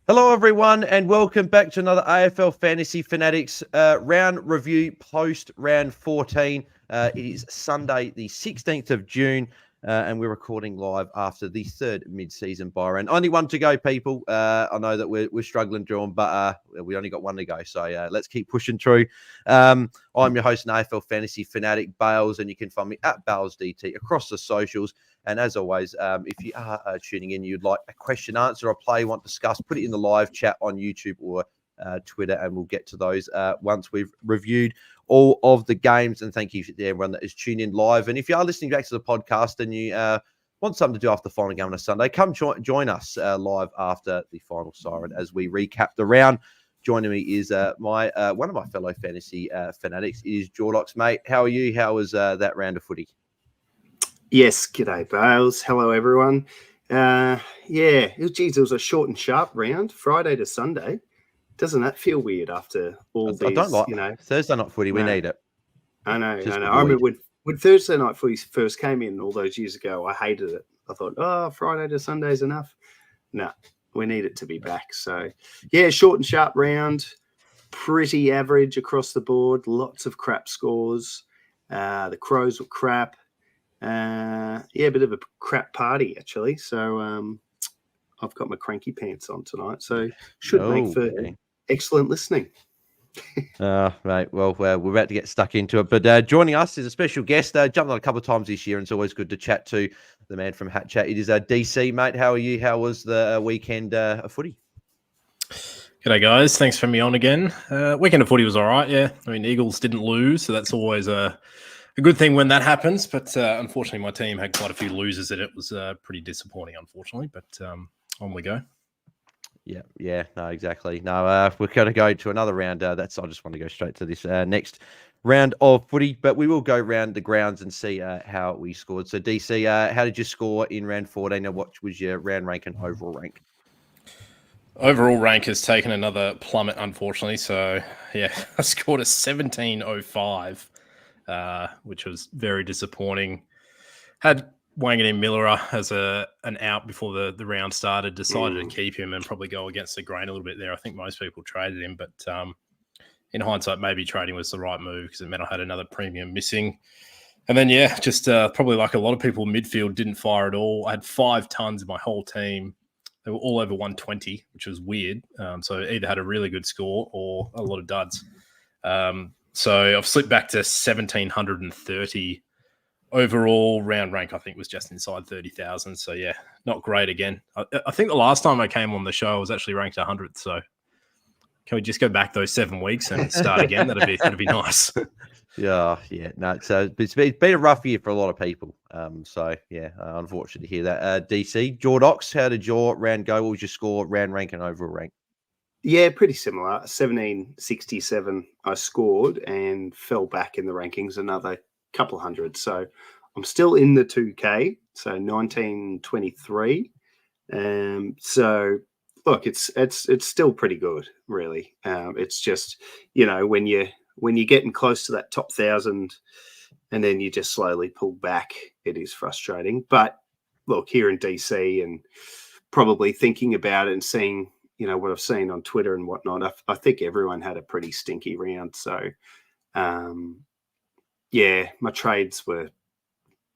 Hello, everyone, and welcome back to another AFL Fantasy Fanatics round review post round 14. It is Sunday, the 16th of June, and we're recording live after the third mid-season bye round. Only one to go, people. I know that we're struggling, John, but we only got one to go, so let's keep pushing through. I'm your host, an AFL Fantasy Fanatic, Bails, and you can find me at Bails DT across the socials. And as always, if you are tuning in, you'd like a question, answer, or play you want discussed, put it in the live chat on YouTube or Twitter, and we'll get to those once we've reviewed all of the games. And thank you to everyone that is tuned in live. And if you are listening back to the podcast and you want something to do after the final game on a Sunday, come join us live after the final siren as we recap the round. Joining me is one of my fellow fantasy fanatics is Jordox, mate. How are you? How was that round of footy? Yes, g'day, Bails. Hello, everyone. It was a short and sharp round, Friday to Sunday. Doesn't that feel weird after all these? I don't like Thursday night footy. We need it. I know. I remember when Thursday night footy first came in all those years ago, I hated it. I thought, Friday to Sunday is enough. No, we need it to be back. So, yeah, short and sharp round, pretty average across the board. Lots of crap scores. The Crows were crap. A bit of a crap party actually. So I've got my cranky pants on tonight, so should make for excellent listening. Right. Well, we're about to get stuck into it, but joining us is a special guest. Jumped on a couple of times this year, and it's always good to chat to the man from HatChat. It is DC, mate. How are you? How was the weekend of footy? G'day, guys. Thanks for having me on again. Weekend of footy was all right. Yeah, I mean, Eagles didn't lose, so that's always a good thing when that happens, but unfortunately my team had quite a few losers and it was pretty disappointing, unfortunately, but on we go. Yeah, no, exactly. No, we're going to go to another round. I just want to go straight to this next round of footy, but we will go round the grounds and see how we scored. So, DC, how did you score in round 14 and what was your round rank and overall rank? Overall rank has taken another plummet, unfortunately. So, yeah, I scored a 17.05. Which was very disappointing. Had Wanganeen Miller as an out before the round started, decided to keep him and probably go against the grain a little bit there. I think most people traded him, but in hindsight, maybe trading was the right move because it meant I had another premium missing. And then, just probably like a lot of people, midfield didn't fire at all. I had 5 tons in my whole team. They were all over 120, which was weird. So either had a really good score or a lot of duds. So I've slipped back to 1,730 overall. Round rank, I think, was just inside 30,000. So, yeah, not great again. I think the last time I came on the show, I was actually ranked 100th. So can we just go back those 7 weeks and start again? That'd be nice. No. So it's been a rough year for a lot of people. Unfortunate to hear that. DC, Jordox, how did your round go? What was your score, round rank and overall rank? Yeah, pretty similar. 1767 I scored and fell back in the rankings another couple hundred. So I'm still in the 2K, so 1923. So look, it's still pretty good, really. It's just, when you're getting close to that top 1,000 and then you just slowly pull back, it is frustrating. But look, here in DC and probably thinking about it and seeing what I've seen on Twitter and whatnot, I think everyone had a pretty stinky round. So, my trades were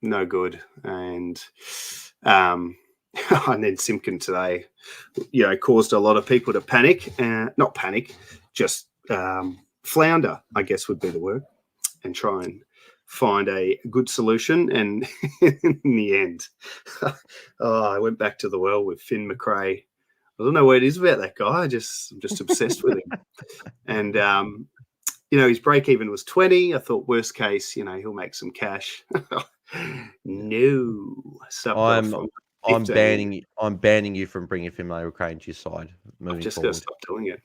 no good. And and then Simpkin today, caused a lot of people to panic. Not panic, just flounder, I guess would be the word, and try and find a good solution. And in the end, I went back to the well with Finn McRae. I don't know what it is about that guy. I'm just obsessed with him. And, his break even was 20. I thought worst case, he'll make some cash. No. I'm banning you from bringing Finlay O'Crane to your side. I'm just going to stop doing it.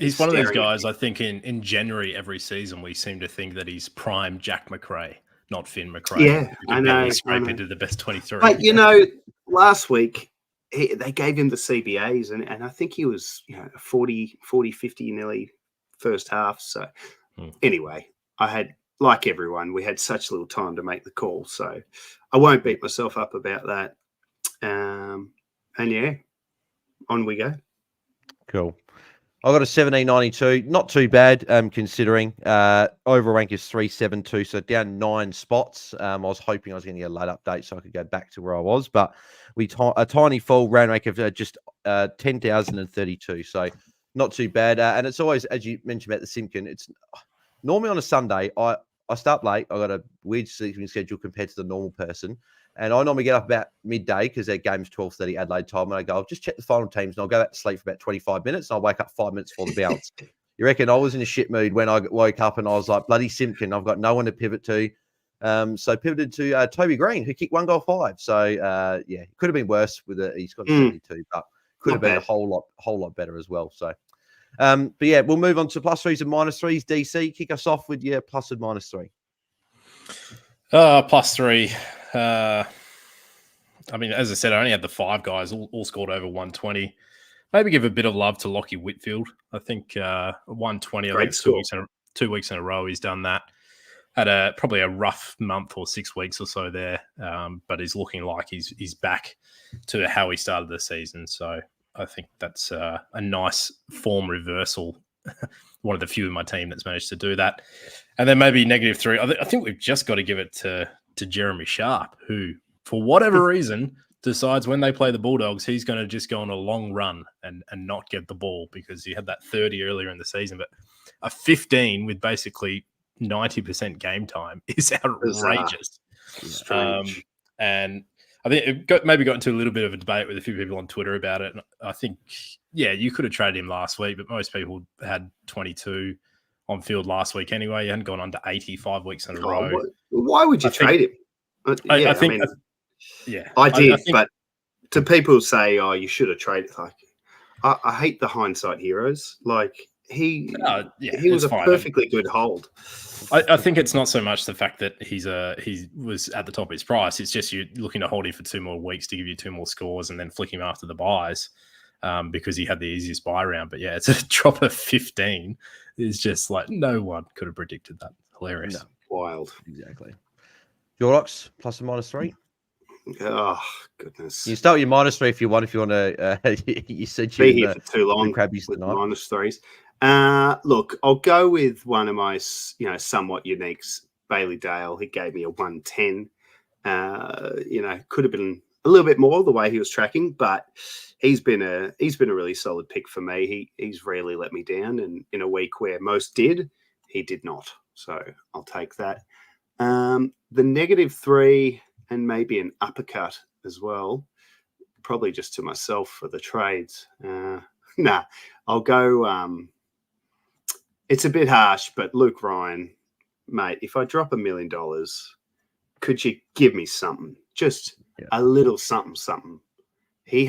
He's one of those guys, I think in January every season, we seem to think that he's prime Jack McRae, not Finn McRae. Yeah, I know. Scrape into the best 23. But, last week, they gave him the CBAs, and I think he was 40, 50 nearly first half. So anyway, I had, like everyone, we had such little time to make the call. So I won't beat myself up about that. And on we go. Cool. I got a 1792, not too bad considering. Overall rank is 372, so down 9 spots. I was hoping I was going to get a late update so I could go back to where I was, but a tiny fall, round rank of just 10,032, so not too bad. And it's always, as you mentioned about the Simkin, it's normally on a Sunday. I start late. I got a weird sleeping schedule compared to the normal person. And I normally get up about midday because their game's 12:30 Adelaide time. And I go, I'll just check the final teams and I'll go back to sleep for about 25 minutes. And I'll wake up 5 minutes before the bounce. You reckon I was in a shit mood when I woke up and I was like, bloody Simpkin, I've got no one to pivot to. So pivoted to Toby Green, who kicked 1 goal 5. So, yeah, it could have been worse with he's got a 72, but could have been a whole lot better as well. So, but yeah, we'll move on to +3s and -3s. DC, kick us off with your plus and -3. +3. I mean, as I said, I only had the 5 guys all scored over 120. Maybe give a bit of love to Lockie Whitfield. I think 120. I think 2 weeks in a row he's done that. Had probably a rough month or 6 weeks or so there, but he's looking like he's back to how he started the season. So I think that's a nice form reversal. One of the few in my team that's managed to do that. And then maybe -3. I think we've just got to give it to Jeremy Sharp, who, for whatever reason, decides when they play the Bulldogs, he's going to just go on a long run and not get the ball because he had that 30 earlier in the season. But a 15 with basically 90% game time is outrageous. Strange. And I think it maybe got into a little bit of a debate with a few people on Twitter about it. And I think, yeah, you could have traded him last week, but most people had 22 on field last week anyway. You hadn't gone on to 85 weeks in a row. Why would you trade him? I did, but to people who say, "Oh, you should have traded," like I hate the hindsight heroes. Like he was a perfectly good hold. I think it's not so much the fact that he was at the top of his price. It's just you looking to hold him for 2 more weeks to give you 2 more scores and then flick him after the buys because he had the easiest buy round. But yeah, it's a drop of 15. It's just like no one could have predicted that. Hilarious. No, wild. Exactly. Jordox, plus and -3. Oh goodness! You start with your -3 if you want. If you want to, you said be here for too long. Crabbies with tonight. -3s. Look, I'll go with one of my, somewhat uniques, Bailey Dale. He gave me a 110. Could have been a little bit more the way he was tracking, but he's been a really solid pick for me. He's rarely let me down, and in a week where most did, he did not. So I'll take that. The -3 and maybe an uppercut as well, probably just to myself for the trades. I'll go. It's a bit harsh, but Luke Ryan, mate, if I drop $1 million, could you give me something? Just a little something. He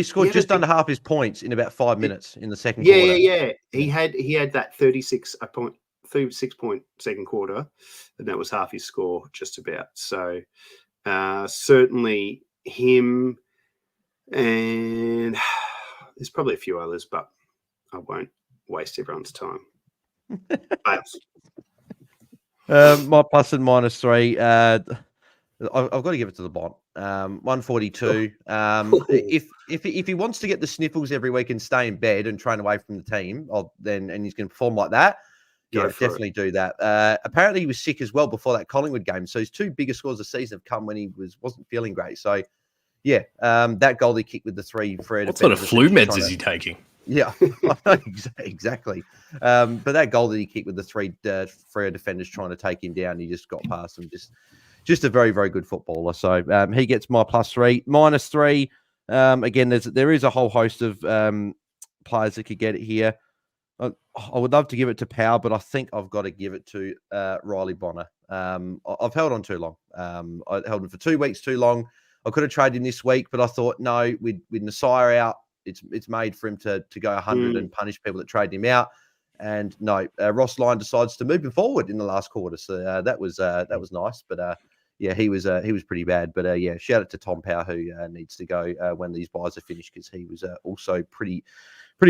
scored just under half his points in about 5 minutes in the second quarter. Yeah. He had that 36-point second quarter, and that was half his score, just about. So certainly him, and there's probably a few others, but I won't waste everyone's time. My plus and -3. I've got to give it to the bot. 142. If he wants to get the sniffles every week and stay in bed and train away from the team, and he's going to perform like that, definitely do that. Apparently, he was sick as well before that Collingwood game, so his 2 biggest scores of the season have come when he wasn't feeling great. So, yeah, that goal he kicked with the 3 Fred. What sort of flu meds is he taking? Yeah, exactly. But that goal that he kicked with the 3 Freo defenders trying to take him down, he just got past them. Just a very, very good footballer. So he gets my +3. -3. Again, there is a whole host of players that could get it here. I would love to give it to Powell, but I think I've got to give it to Riley Bonner. I've held on too long. I held him for 2 weeks too long. I could have traded him this week, but I thought, no, with Nasiah out, it's made for him to go 100 and punish people that trade him out. And no, Ross Lyon decides to move him forward in the last quarter. So that was nice. But he was pretty bad. But shout out to Tom Power, who needs to go when these buys are finished, because he was also pretty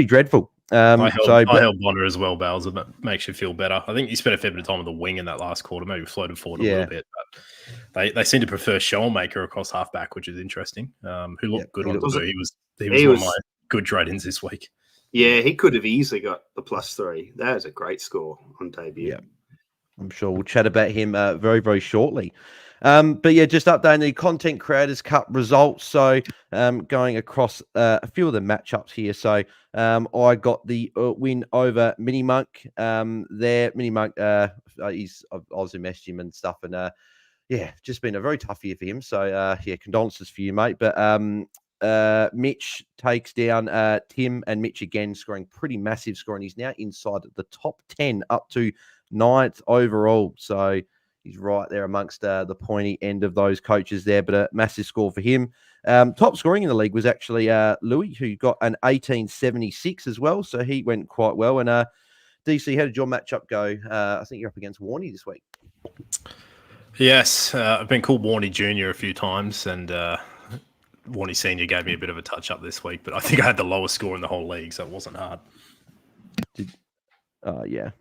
dreadful. I held Bonner as well, Bails. It makes you feel better. I think he spent a fair bit of time on the wing in that last quarter, maybe floated forward a little bit. But they seem to prefer Shellmaker across halfback, which is interesting. Who looked good on the He was one of my good trade-ins this week. Yeah, he could have easily got the +3. That is a great score on debut. Yeah. I'm sure we'll chat about him very, very shortly. But yeah, just updating the Content Creators Cup results. So going across a few of the matchups here. So I got the win over Mini Monk there. Mini Monk, I've obviously messaged him and stuff. And yeah, just been a very tough year for him. So yeah, condolences for you, mate. But Mitch takes down Tim, and Mitch again scoring pretty massive score. And he's now inside the top 10 up to 9th overall. So he's right there amongst the pointy end of those coaches there, but a massive score for him. Top scoring in the league was actually Louis, who got an 1876 as well. So he went quite well. And DC, how did your matchup go? I think you're up against Warney this week. Yes, I've been called Warney Junior a few times, and Warney Senior gave me a bit of a touch up this week, but I think I had the lowest score in the whole league, so it wasn't hard. Yeah.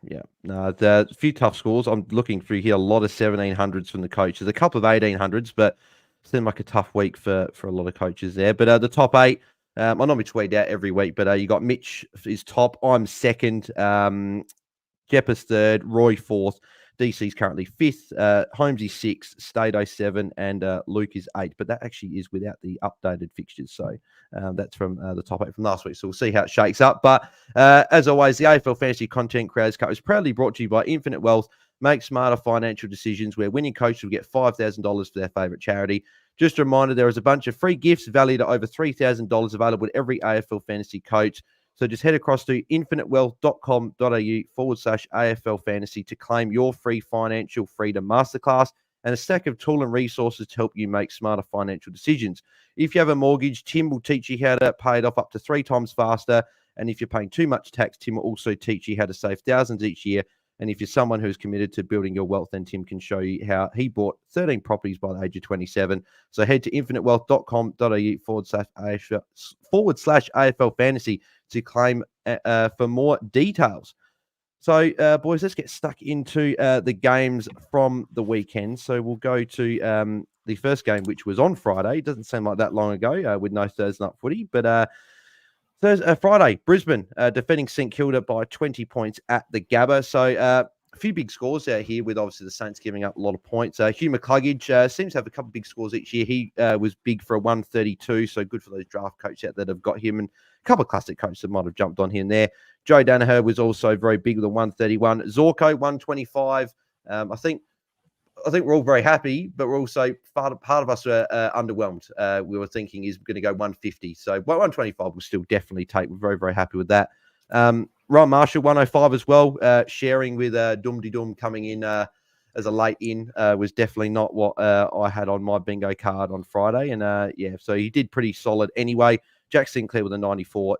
No, a few tough scores. I'm looking through here, a lot of 1700s from the coaches, a couple of 1800s, but seemed like a tough week for a lot of coaches there. But the top 8, I normally tweet out every week, but you got Mitch is top, I'm second, Jeppers third, Roy fourth, DC's currently 5th, Holmesy 6th, Stato 7, and Luke is 8th. But that actually is without the updated fixtures. So that's from the top 8 from last week. So we'll see how it shakes up. But as always, the AFL Fantasy Content Creators Cup is proudly brought to you by Infinite Wealth. Make smarter financial decisions, where winning coaches will get $5,000 for their favourite charity. Just a reminder, there is a bunch of free gifts valued at over $3,000 available to every AFL Fantasy coach. So just head across to infinitewealth.com.au/AFL Fantasy to claim your free financial freedom masterclass and a stack of tool and resources to help you make smarter financial decisions. If you have a mortgage, Tim will teach you how to pay it off up to 3 times faster. And if you're paying too much tax, Tim will also teach you how to save thousands each year. And if you're someone who's committed to building your wealth, then Tim can show you how he bought 13 properties by the age of 27. So head to infinitewealth.com.au/AFL Fantasy to claim for more details. So, boys, let's get stuck into the games from the weekend. So we'll go to the first game, which was on Friday. It doesn't seem like that long ago with no Thursday night footy. But Friday, Brisbane defeating St Kilda by 20 points at the Gabba. So a few big scores out here with obviously the Saints giving up a lot of points. Hugh McCluggage seems to have a couple of big scores each year. He was big for a 132, so good for those draft coaches out there that have got him, and a couple of classic coaches that might have jumped on here and there. Joe Danaher was also very big with a 131. Zorko, 125. I think we're all very happy, but we're also part of us are underwhelmed. We were thinking he's going to go 150. So 125 will still definitely take. We're very, very happy with that. Ron Marshall, 105 as well, sharing with Dumdy Dum coming in as a late in was definitely not what I had on my bingo card on Friday. And yeah, so he did pretty solid anyway. Jack Sinclair with a 94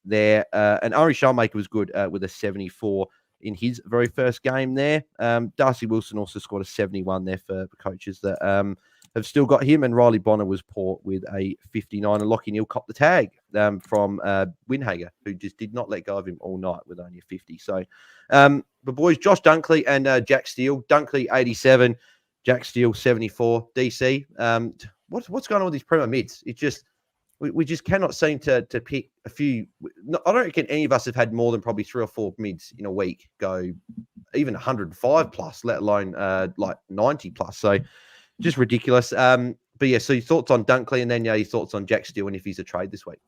there. And Ari Shellmaker was good with a 74 in his very first game there. Darcy Wilson also scored a 71 there for the coaches that have still got him. And Riley Bonner was poor with a 59. And Lockie Neal copped the tag from Windhager, who just did not let go of him all night with only a 50. So, but boys, Josh Dunkley and Jack Steele. Dunkley, 87. Jack Steele, 74. DC, what's going on with these Premier mids? It's just... We just cannot seem to pick a few. I don't reckon any of us have had more than probably 3 or 4 mids in a week go even 105 plus, let alone like 90 plus. So just ridiculous. But yeah, so your thoughts on Dunkley, and then your thoughts on Jack Steele and if he's a trade this week.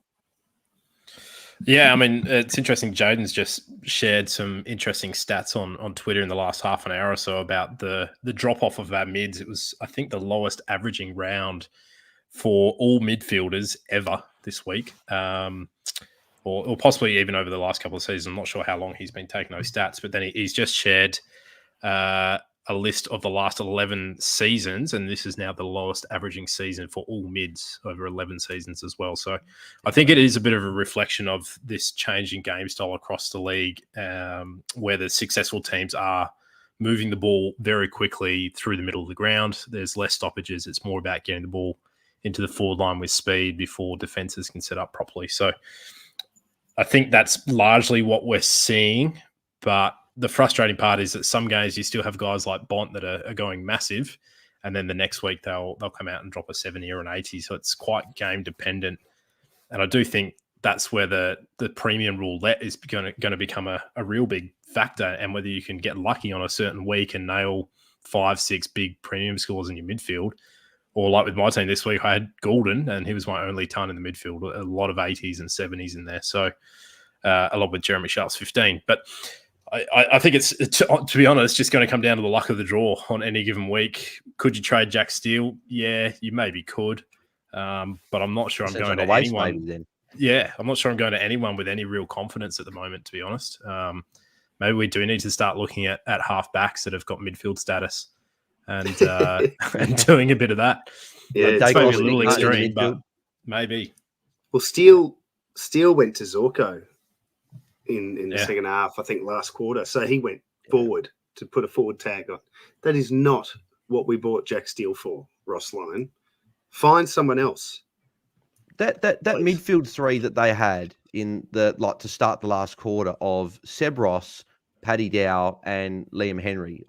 Yeah, I mean, it's interesting. Jaden's just shared some interesting stats on Twitter in the last half an hour or so about the drop off of our mids. It was, I think, the lowest averaging round for all midfielders ever this week, or possibly even over the last couple of seasons. I'm not sure how long he's been taking those stats, but then he's just shared a list of the last 11 seasons, and this is now the lowest averaging season for all mids over 11 seasons as well. So I think it is a bit of a reflection of this changing game style across the league, where the successful teams are moving the ball very quickly through the middle of the ground. There's less stoppages. It's more about getting the ball into the forward line with speed before defenses can set up properly. So I think that's largely what we're seeing. But the frustrating part is that some games you still have guys like Bont that are going massive, and then the next week they'll come out and drop a 70 or an 80. So it's quite game dependent. And I do think that's where the premium roulette is going to become a real big factor, and whether you can get lucky on a certain week and nail 5-6 big premium scores in your midfield. Or like with my team this week, I had Goulden, and he was my only ton in the midfield. A lot of 80s and 70s in there. So along with Jeremy Sharp's 15. But I think it's, to be honest, just going to come down to the luck of the draw on any given week. Could you trade Jack Steele? Yeah, you maybe could. But I'm not sure I'm going to anyone. Maybe, then. Yeah, I'm not sure I'm going to anyone with any real confidence at the moment, to be honest. Maybe we do need to start looking at half-backs that have got midfield status and and doing a bit of that. Yeah, it's maybe a little extreme, but maybe. Well, Steele went to Zorko in the second half, I think last quarter. So he went forward to put a forward tag on. That is not what we bought Jack Steele for, Ross Lyon. Find someone else. That midfield three that they had in to start the last quarter of Seb Ross, Paddy Dow, and Liam Henry.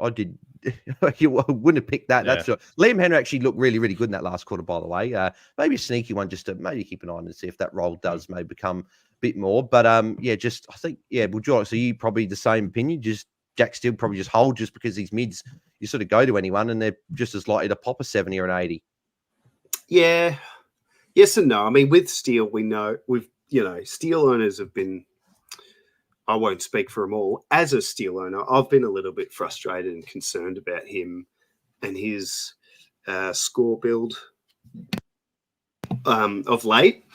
You wouldn't have picked that. Yeah. That's sure. Liam Henry actually looked really, really good in that last quarter, by the way. Maybe a sneaky one just to maybe keep an eye on and see if that role does maybe become a bit more. But I think, well, Jordox, so you probably the same opinion. Just Jack Steele probably just hold just because these mids, you sort of go to anyone and they're just as likely to pop a 70 or an 80. Yeah. Yes and no. I mean, with Steele, we know Steele owners have been, I won't speak for them all. As a Steele owner, I've been a little bit frustrated and concerned about him and his score build of late.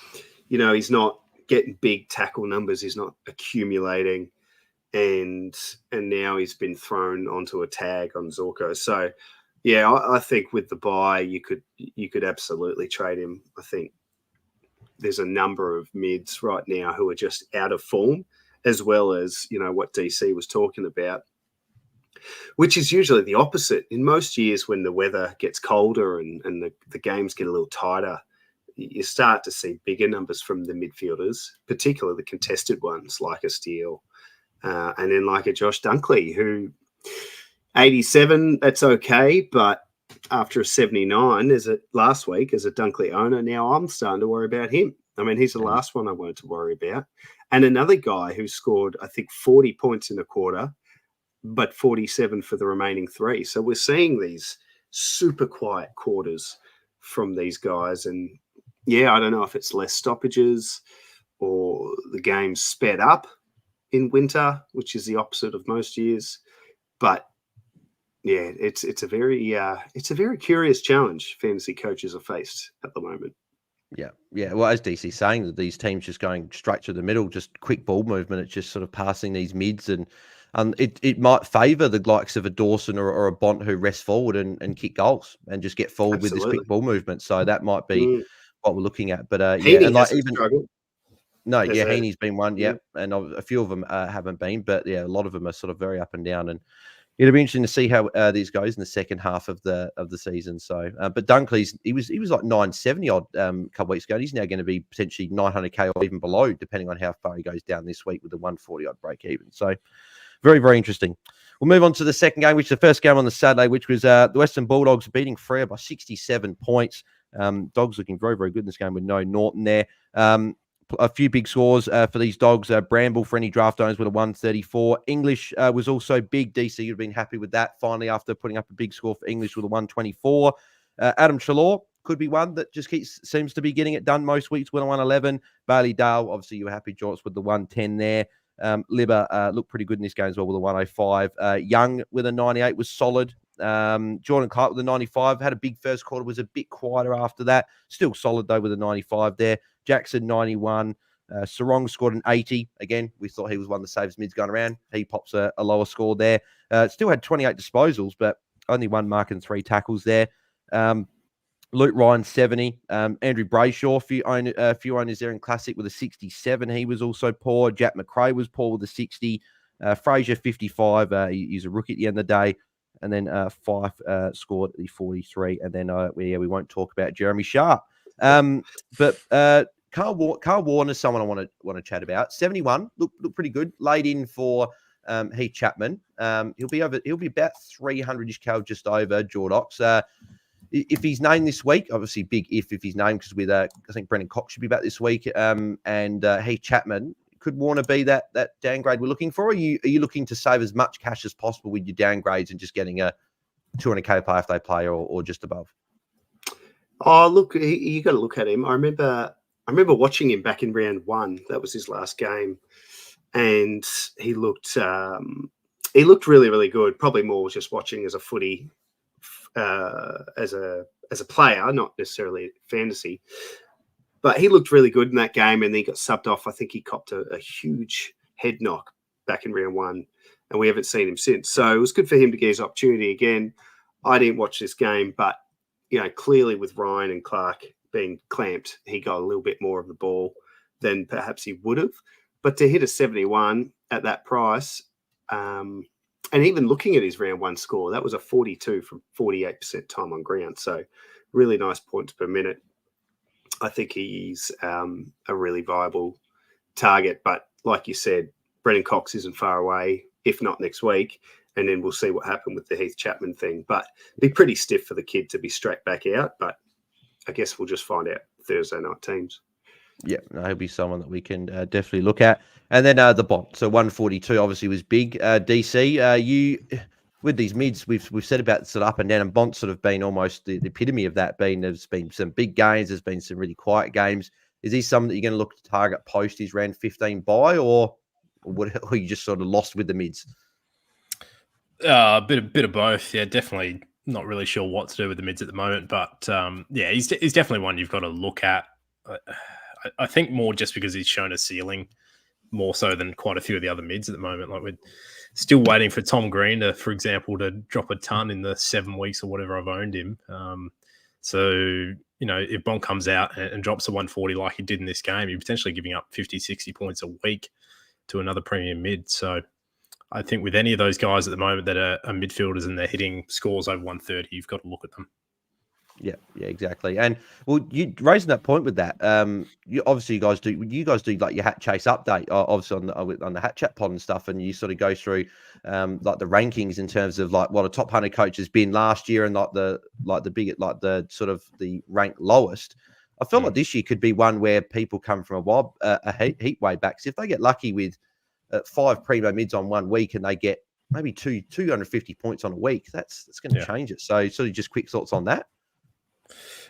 He's not getting big tackle numbers. He's not accumulating. And now he's been thrown onto a tag on Zorko. So, yeah, I think with the buy, you could absolutely trade him. I think there's a number of mids right now who are just out of form, as well as, what DC was talking about, which is usually the opposite. In most years when the weather gets colder and the games get a little tighter, you start to see bigger numbers from the midfielders, particularly the contested ones like a Steele and then like a Josh Dunkley, who 87, that's okay, but after a 79 last week as a Dunkley owner, now I'm starting to worry about him. I mean, he's the last one I wanted to worry about. And another guy who scored, I think, 40 points in a quarter, but 47 for the remaining 3. So we're seeing these super quiet quarters from these guys. And, I don't know if it's less stoppages or the game's sped up in winter, which is the opposite of most years. But, it's a very curious challenge fantasy coaches are faced at the moment. Yeah. Well, as DC's saying, that these teams just going straight to the middle, just quick ball movement. It's just sort of passing these mids, and it might favour the likes of a Dawson or a Bont who rest forward and kick goals and just get forward with this quick ball movement. So that might be what we're looking at. But and like even struggled. No, Heaney's been one, and a few of them haven't been, but a lot of them are sort of very up and down, and it'll be interesting to see how these goes in the second half of the season. So, but Dunkley's he was like 970 odd a couple weeks ago. He's now going to be potentially 900k or even below, depending on how far he goes down this week with the 140 odd break even. So, very, very interesting. We'll move on to the second game, which is the first game on the Saturday, which was the Western Bulldogs beating Freo by 67 points. Dogs looking very, very good in this game with no Norton there. A few big scores for these Dogs. Bramble, for any draft owners, with a 134. English was also big. DC, you've been happy with that, finally, after putting up a big score for English with a 124. Adam Treloar could be one that just seems to be getting it done most weeks with a 111. Bailey Dale, obviously, you were happy, Jorts, with the 110 there. Libba looked pretty good in this game as well with a 105. Young with a 98 was solid. Jordan Clark with a 95, had a big first quarter, was a bit quieter after that. Still solid, though, with a 95 there. Jackson, 91. Sarong scored an 80. Again, we thought he was one of the safest mids going around. He pops a lower score there. Still had 28 disposals, but only 1 mark and 3 tackles there. Luke Ryan, 70. Andrew Brayshaw, a few owners there in Classic with a 67. He was also poor. Jack McRae was poor with a 60. Fraser, 55. He's a rookie at the end of the day. And then Fife scored the 43. And then we won't talk about Jeremy Sharp. But Carl Warner is someone I want to chat about. 71, look pretty good. Laid in for Heath Chapman. He'll be about 300-ish cal, just over Jordox. if he's named this week, obviously big if he's named, because with I think Brendan Cox should be back this week, and Heath Chapman, could Warner be that downgrade we're looking for? Or are you looking to save as much cash as possible with your downgrades and just getting a 200k play if they play or just above? Oh, look, you got to look at him. I remember watching him back in round 1. That was his last game, and he looked really, really good. Probably more just watching as a footy, as a player, not necessarily fantasy. But he looked really good in that game, and then he got subbed off. I think he copped a huge head knock back in round 1, and we haven't seen him since. So it was good for him to get his opportunity again. I didn't watch this game, but clearly with Ryan and Clark being clamped, he got a little bit more of the ball than perhaps he would have. But to hit a 71 at that price, and even looking at his round 1 score, that was a 42 from 48% time on ground. So really nice points per minute. I think he's a really viable target. But like you said, Brendan Cox isn't far away, if not next week. And then we'll see what happened with the Heath Chapman thing. But it'd be pretty stiff for the kid to be straight back out. But I guess we'll just find out Thursday night teams. Yeah, he'll be someone that we can definitely look at. And then the Bont. So 142 obviously was big. DC, you with these mids, we've said about sort of up and down, and Bont's sort of been almost the epitome of that. There's been some big games, there's been some really quiet games. Is he something that you're going to look to target post his round 15 bye, or are you just sort of lost with the mids? A bit of both. Yeah, definitely not really sure what to do with the mids at the moment. But he's definitely one you've got to look at. I think more just because he's shown a ceiling more so than quite a few of the other mids at the moment. Like we're still waiting for Tom Green, for example, to drop a ton in the 7 weeks or whatever I've owned him. So, if Bont comes out and drops a 140 like he did in this game, you're potentially giving up 50, 60 points a week to another premium mid. So I think with any of those guys at the moment that are midfielders and they're hitting scores over 130, you've got to look at them. Yeah, exactly. And you raising that point with that. You guys do like your hat chase update, obviously on the HatChat pod and stuff, and you sort of go through like the rankings in terms of like what a top 100 coach has been last year and the sort of the rank lowest. I feel like this year could be one where people come from a heat way back. So if they get lucky with 5 primo mids on 1 week and they get maybe 250 points on a week, that's going to change it. So sort of just quick thoughts on that.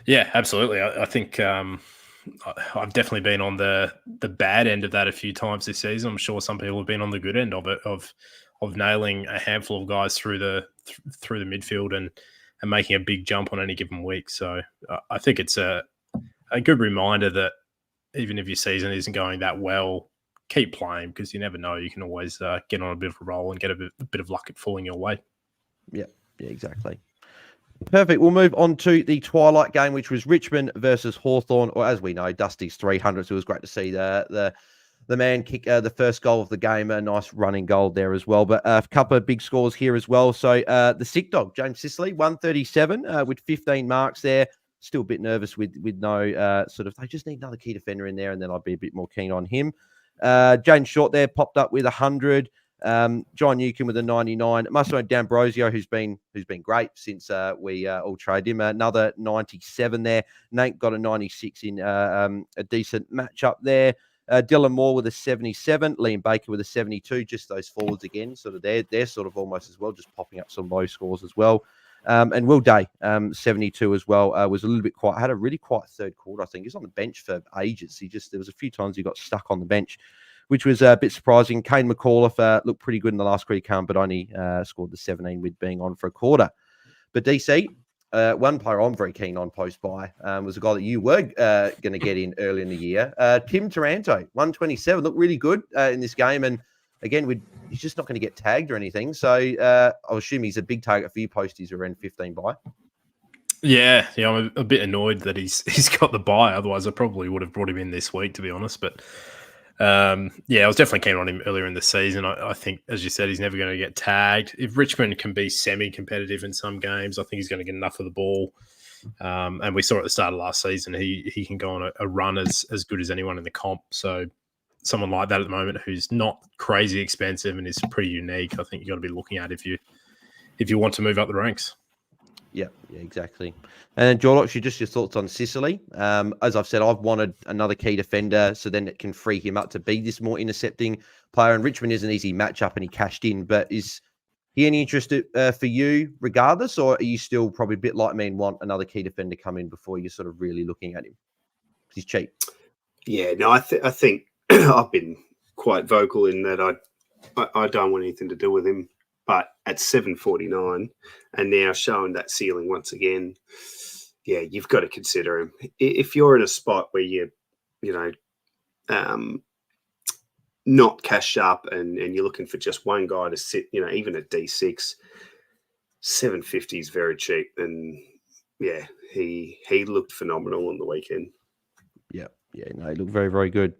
Yeah, absolutely. I think I've definitely been on the bad end of that a few times this season. I'm sure some people have been on the good end of it, of nailing a handful of guys through the midfield and making a big jump on any given week. So I think it's a good reminder that even if your season isn't going that well, keep playing, because you never know. You can always get on a bit of a roll and get a bit of luck at falling your way. Yeah, exactly. Perfect. We'll move on to the twilight game, which was Richmond versus Hawthorne, or as we know, Dusty's 300. So it was great to see the man kick the first goal of the game, a nice running goal there as well. But a couple of big scores here as well. So the sick dog, James Sicily, 137 with 15 marks there. Still a bit nervous with no they just need another key defender in there, and then I'd be a bit more keen on him. Jane Short there popped up with 100. John Newcomb with a 99. It must have been D'Ambrosio who's been great since we all traded him. Another 97 there. Nate got a 96 in a decent matchup there. Dylan Moore with a 77. Liam Baker with a 72. Just those forwards again. Sort of they're sort of almost as well, just popping up some low scores as well. And Will Day, 72 as well, was a little bit quiet. Had a really quiet third quarter, I think. He was on the bench for ages. There was a few times he got stuck on the bench, which was a bit surprising. Kane McAuliffe looked pretty good in the last quarter, but only scored the 17 with being on for a quarter. But DC, one player I'm very keen on post-buy was a guy that you were going to get in early in the year. Tim Taranto, 127, looked really good in this game. And again, he's just not going to get tagged or anything. So I'll assume he's a big target for you post his around 15 buy. Yeah, I'm a bit annoyed that he's got the buy. Otherwise, I probably would have brought him in this week, to be honest. But I was definitely keen on him earlier in the season. I think, as you said, he's never going to get tagged. If Richmond can be semi-competitive in some games, I think he's going to get enough of the ball. And we saw at the start of last season, he can go on a run as good as anyone in the comp. So someone like that at the moment who's not crazy expensive and is pretty unique, I think you've got to be looking at if you want to move up the ranks. Yeah, exactly. And Jordox, just your thoughts on Sicily. As I've said, I've wanted another key defender, so then it can free him up to be this more intercepting player. And Richmond is an easy matchup, and he cashed in. But is he any interest for you, regardless, or are you still probably a bit like me and want another key defender come in before you're sort of really looking at him? Because he's cheap. Yeah, no, I think I've been quite vocal in that I don't want anything to do with him. But at 7.49 and now showing that ceiling once again, yeah, you've got to consider him. If you're in a spot where not cash sharp and you're looking for just one guy to sit, even at D6, 750 is very cheap. And yeah, he looked phenomenal on the weekend. Yeah, no, he looked very, very good.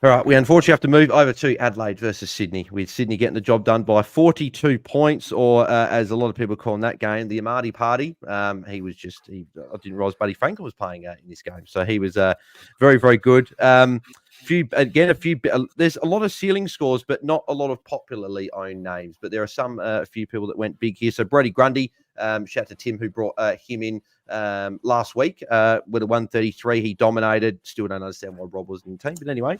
All right, we unfortunately have to move over to Adelaide versus Sydney, with Sydney getting the job done by 42 points, or as a lot of people call in that game, the Amati Party. I didn't realise Buddy Franklin was playing in this game, so he was very, very good. There's a lot of ceiling scores, but not a lot of popularly owned names. But there are a few people that went big here. So Brody Grundy, shout out to Tim who brought him in last week with a 133. He dominated. Still don't understand why Rob wasn't in the team, but anyway.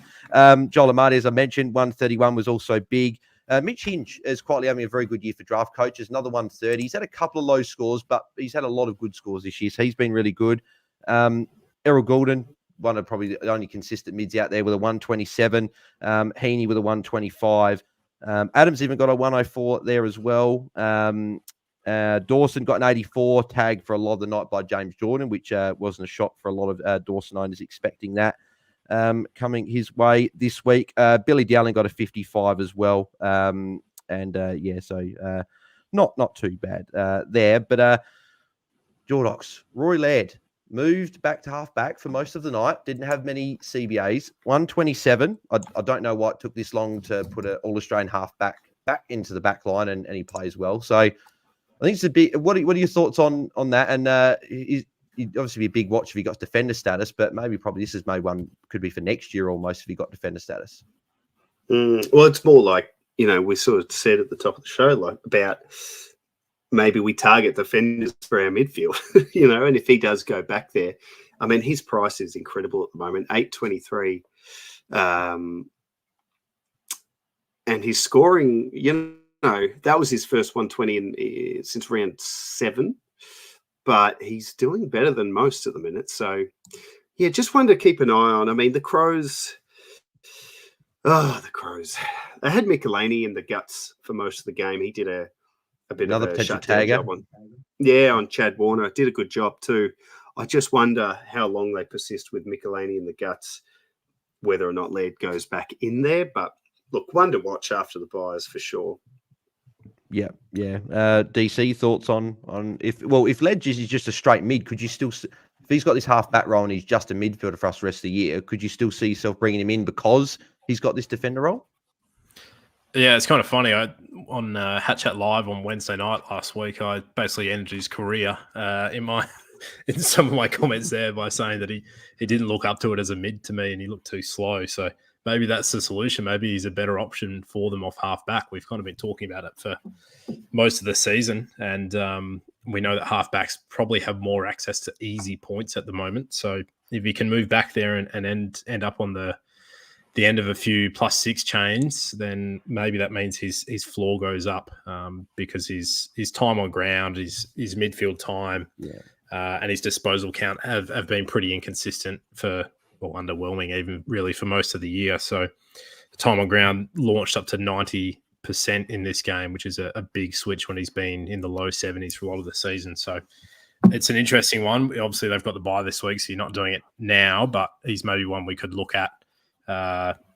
Joel Amati, as I mentioned, 131 was also big. Mitch Hinch is quietly having a very good year for draft coaches. Another 130. He's had a couple of low scores, but he's had a lot of good scores this year, so he's been really good. Errol Goulden, one of probably the only consistent mids out there, with a 127. Heaney with a 125. Adams even got a 104 there as well. Dawson got an 84, tagged for a lot of the night by James Jordan, which wasn't a shock for a lot of Dawson owners expecting that coming his way this week. Billy Dowling got a 55 as well. So not too bad there. But Jordox, Rory Laird moved back to halfback for most of the night. Didn't have many CBAs. 127. I don't know why it took this long to put an All-Australian halfback back into the back line, and he plays well. So I think it's a big. What are your thoughts on that? And he'd obviously be a big watch if he got defender status, but probably this is maybe one could be for next year almost if he got defender status. Well, it's more like, we sort of said at the top of the show, like about maybe we target defenders for our midfield, and if he does go back there, I mean, his price is incredible at the moment, 8.23. And his scoring, that was his first 120 since round 7, but he's doing better than most at the minute. So, yeah, just one to keep an eye on. I mean, the Crows. They had Michelini in the guts for most of the game. He did a bit Another of a potential shutdown tagger job on Chad Warner. Did a good job too. I just wonder how long they persist with Michelini in the guts, whether or not Laird goes back in there. But look, one to watch after the buys for sure. Yeah. DC, thoughts on if Ledges is just a straight mid, could you still, if he's got this half back role and he's just a midfielder for us the rest of the year, could you still see yourself bringing him in because he's got this defender role? Yeah, it's kind of funny. On HatChat Live on Wednesday night last week, I basically ended his career in some of my comments there by saying that he didn't look up to it as a mid to me and he looked too slow. So maybe that's the solution. Maybe he's a better option for them off half-back. We've kind of been talking about it for most of the season, and we know that half-backs probably have more access to easy points at the moment. So if he can move back there and end up on the end of a few +6 chains, then maybe that means his floor goes up because his time on ground, his midfield time, and his disposal count have been pretty inconsistent underwhelming even really for most of the year. So the time on ground launched up to 90% in this game, which is a big switch when he's been in the low 70s for a lot of the season. So it's an interesting one. Obviously, they've got the bye this week, so you're not doing it now, but he's maybe one we could look at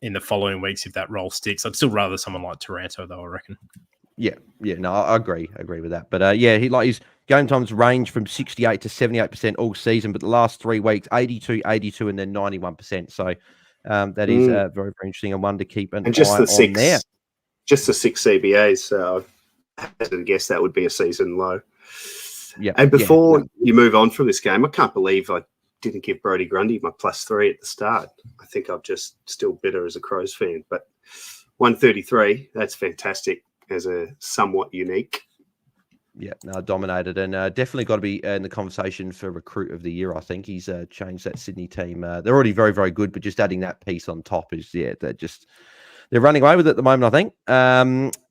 in the following weeks if that role sticks. I'd still rather someone like Taranto, though, I reckon. Yeah, no, I agree with that. But his game times range from 68 to 78% all season, but the last 3 weeks, 82, and then 91%. So that is very, very interesting and one to keep an eye on there. Just the 6 CBAs, I had to guess that would be a season low. Yeah. And before you move on from this game, I can't believe I didn't give Brody Grundy my +3 at the start. I think I'm just still bitter as a Crows fan. But 133, that's fantastic as a somewhat unique. Yeah, no, dominated, and definitely got to be in the conversation for recruit of the year. I think he's changed that Sydney team. They're already very, very good, but just adding that piece on top is, they're running away with it at the moment, I think.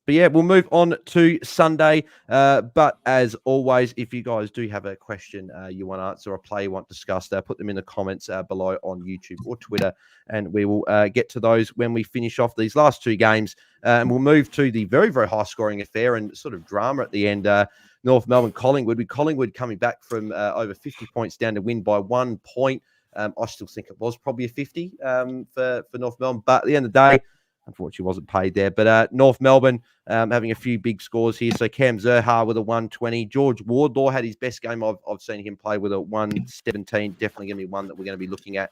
But yeah, we'll move on to Sunday. But as always, if you guys do have a question you want to answer or a play you want discussed, put them in the comments below on YouTube or Twitter, and we will get to those when we finish off these last two games. And we'll move to the very, very high-scoring affair and sort of drama at the end. North Melbourne, Collingwood. With Collingwood coming back from over 50 points down to win by 1 point. I still think it was probably a 50 for North Melbourne. But at the end of the day, unfortunately, wasn't paid there. But North Melbourne having a few big scores here. So Cam Zerha with a 120. George Wardlaw had his best game I've seen him play with a 117. Definitely going to be one that we're going to be looking at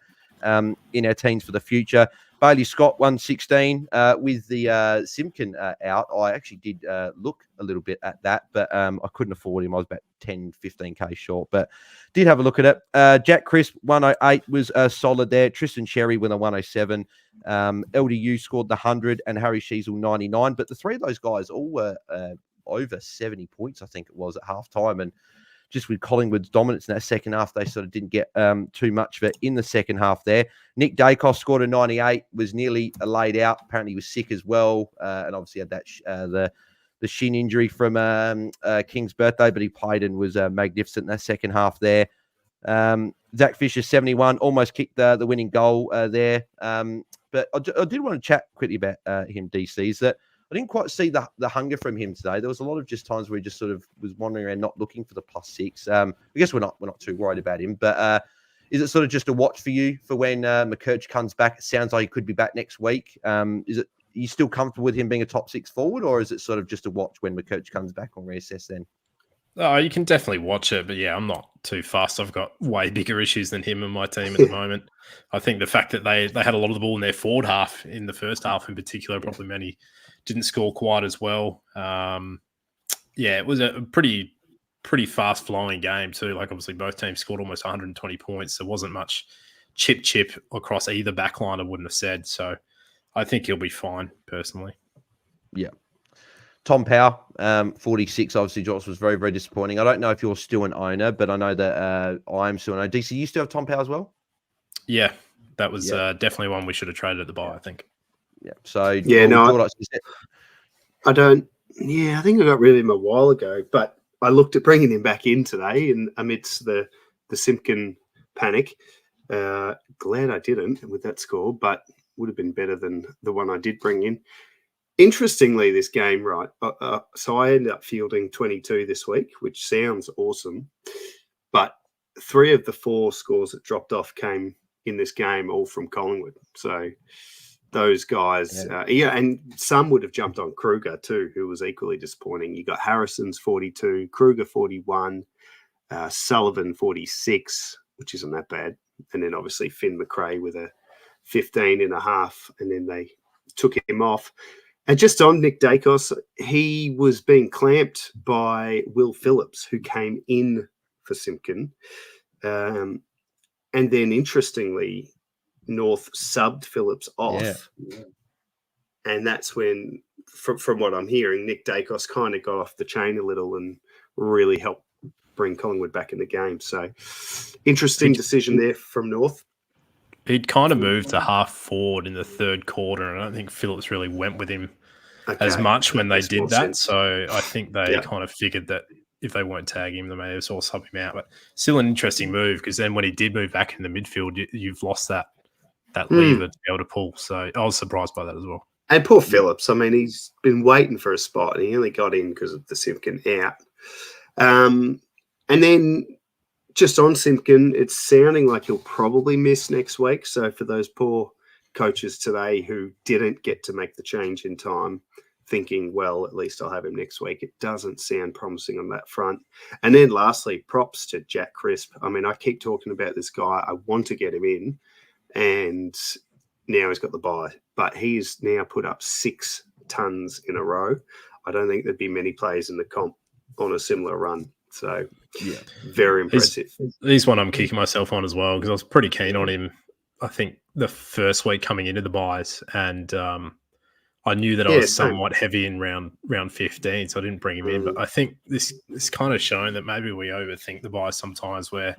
in our teams for the future. Bailey Scott, 116. With the Simpkin out, I actually did look a little bit at that, but I couldn't afford him. I was about 10, 15K short, but did have a look at it. Jack Crisp, 108 was solid there. Tristan Cherry with a 107. LDU scored the 100 and Harry Sheasel 99. But the three of those guys all were over 70 points, I think it was, at halftime. And just with Collingwood's dominance in that second half, they sort of didn't get too much of it in the second half there. Nick Dacos scored a 98, was nearly laid out. Apparently he was sick as well, and obviously had that the shin injury from King's birthday, but he played and was magnificent in that second half there. Zach Fisher, 71, almost kicked the winning goal there. But I did want to chat quickly about him, DC, is that I didn't quite see the hunger from him today. There was a lot of just times where he just sort of was wandering around, not looking for the +6. I guess we're not too worried about him, but is it sort of just a watch for you for when McKerch comes back? It sounds like he could be back next week. Are you still comfortable with him being a top 6 forward, or is it sort of just a watch when McKerch comes back on reassess then? Oh, you can definitely watch it, but yeah, I'm not too fast. I've got way bigger issues than him and my team at the moment. I think the fact that they had a lot of the ball in their forward half, in the first half in particular, probably meant he didn't score quite as well. It was a pretty fast-flowing game too. Like, obviously, both teams scored almost 120 points. There wasn't much chip across either backline, I wouldn't have said. So I think he'll be fine, personally. Yeah. Tom Power, 46, obviously, Josh, was very, very disappointing. I don't know if you're still an owner, but I know that I'm still an owner. DC, you still have Tom Power as well? Yeah, that was definitely one we should have traded at the buy, I think. Yeah. So, I think I got rid of him a while ago, but I looked at bringing him back in today and amidst the Simpkin panic. Glad I didn't with that score, but would have been better than the one I did bring in. Interestingly, this game, right? So I ended up fielding 22 this week, which sounds awesome. But 3 of the 4 scores that dropped off came in this game, all from Collingwood. So those guys, and some would have jumped on Kruger too, who was equally disappointing. You got Harrison's 42, Kruger 41, Sullivan 46, which isn't that bad. And then obviously Finn McRae with a 15.5, and then they took him off. And just on Nick Dacos, he was being clamped by Will Phillips, who came in for Simpkin. And then, interestingly, North subbed Phillips off. Yeah. And that's when, from what I'm hearing, Nick Dacos kind of got off the chain a little and really helped bring Collingwood back in the game. So, interesting decision there from North. He'd kind of moved to half forward in the third quarter, and I don't think Phillips really went with him as much when they did that. Sense. So I think they kind of figured that if they weren't tagging him, they may have sort of sub him out. But still an interesting move, because then when he did move back in the midfield, you've lost that lever to be able to pull. So I was surprised by that as well. And poor Phillips, I mean, he's been waiting for a spot, and he only got in because of the Simpkin out. And then just on Simpkin, it's sounding like he'll probably miss next week. So for those poor coaches today who didn't get to make the change in time, thinking, well, at least I'll have him next week, it doesn't sound promising on that front. And then lastly, props to Jack Crisp. I mean, I keep talking about this guy. I want to get him in, and now he's got the bye. But he's now put up 6 tons in a row. I don't think there'd be many players in the comp on a similar run. So, very impressive. He's one I'm kicking myself on as well, because I was pretty keen on him, I think, the first week coming into the buys. And I I knew that I Yeah, was same. somewhat heavy in round 15, so I didn't bring him in. But I think this kind of shown that maybe we overthink the buys sometimes, where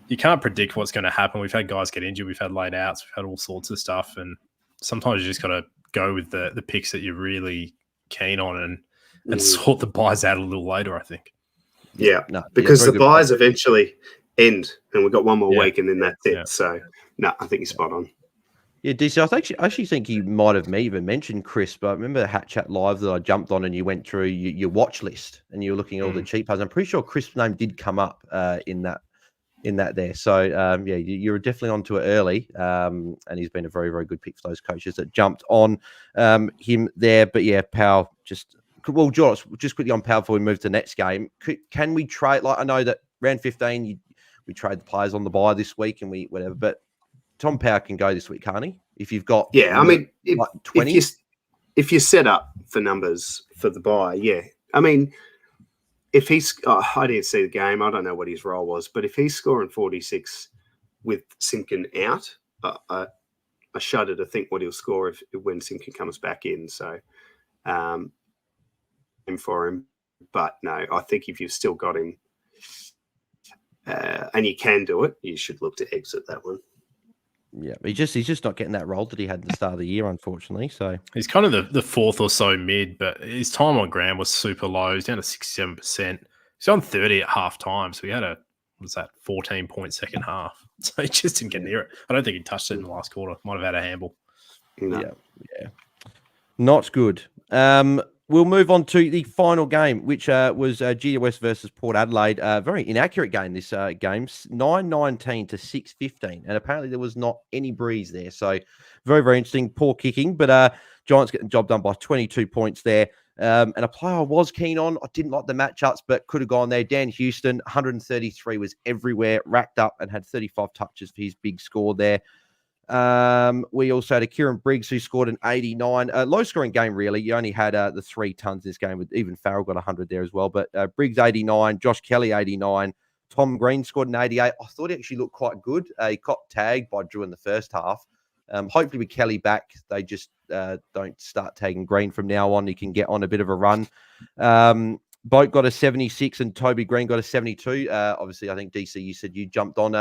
you can't predict what's going to happen. We've had guys get injured, we've had laid outs, we've had all sorts of stuff, and sometimes you just got to go with the picks that you're really keen on and sort the buys out a little later, I think. Yeah, because the buys eventually end, and we've got one more week, and then that's it. Yeah. So, no, I think you're spot on. Yeah, DC, I actually think you might have even mentioned Chris, but I remember the HatChat Live that I jumped on and you went through your watch list and you were looking at all the cheap players. I'm pretty sure Chris' name did come up in that there. So, yeah, you were definitely onto it early, and he's been a very, very good pick for those coaches that jumped on him there. But, yeah, Powell Jordox, just quickly on Powell before we move to the next game. Can we trade, like I know that round 15, we trade the players on the bye this week and whatever, but Tom Powell can go this week, can't he? If you've got, I mean, like 20, if you're set up for numbers for the bye, yeah. I mean, if he's, I didn't see the game, I don't know what his role was, but if he's scoring 46 with Simpkin out, I shudder to think what he'll score when Simpkin comes back in. So, for him, but no, I think if you've still got him, and you can do it, you should look to exit that one. Yeah, he's just not getting that role that he had at the start of the year, unfortunately. So he's kind of the fourth or so mid, but his time on ground was super low. He's down to 67%. He's on 30 at half time, so he had 14-point second half. So he just didn't get near it. I don't think he touched it in the last quarter. Might have had a handball. No. Yeah, not good. We'll move on to the final game, which was GWS versus Port Adelaide. Very inaccurate game, this game. 9-19 to 6-15. And apparently there was not any breeze there. So very, very interesting. Poor kicking. But Giants getting the job done by 22 points there. And a player I was keen on. I didn't like the matchups, but could have gone there. Dan Houston, 133, was everywhere, racked up and had 35 touches for his big score there. We also had a Kieran Briggs who scored an 89. Low scoring game, really. You only had the 3 tons this game, with even Farrell got 100 there as well. But Briggs 89, Josh Kelly 89, Tom Green scored an 88. I thought he actually looked quite good. He got tagged by Drew in the first half. Hopefully with Kelly back, they just don't start tagging Green from now on. He can get on a bit of a run. Boat got a 76 and Toby Green got a 72. Obviously, I think, DC, you said you jumped on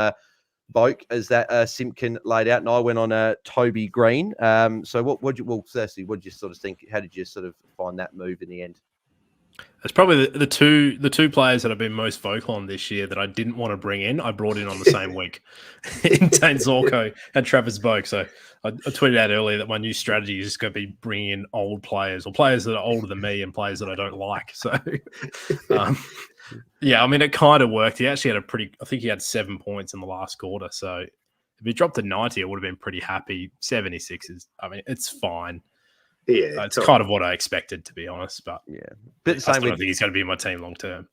Boak as that Simpkin laid out, and I went on Toby Green. So firstly, what did you sort of think? How did you sort of find that move in the end? It's probably the two players that I've been most vocal on this year that I didn't want to bring in. I brought in on the same week in Dane Zorko and Travis Boak. So I tweeted out earlier that my new strategy is just going to be bringing in old players, or players that are older than me and players that I don't like. So, yeah, I mean, it kind of worked. He actually had I think he had 7 points in the last quarter. So if he dropped to 90, I would have been pretty happy. 76 it's fine. Yeah, it's kind of what I expected, to be honest. But yeah, I don't think he's going to be in my team long term.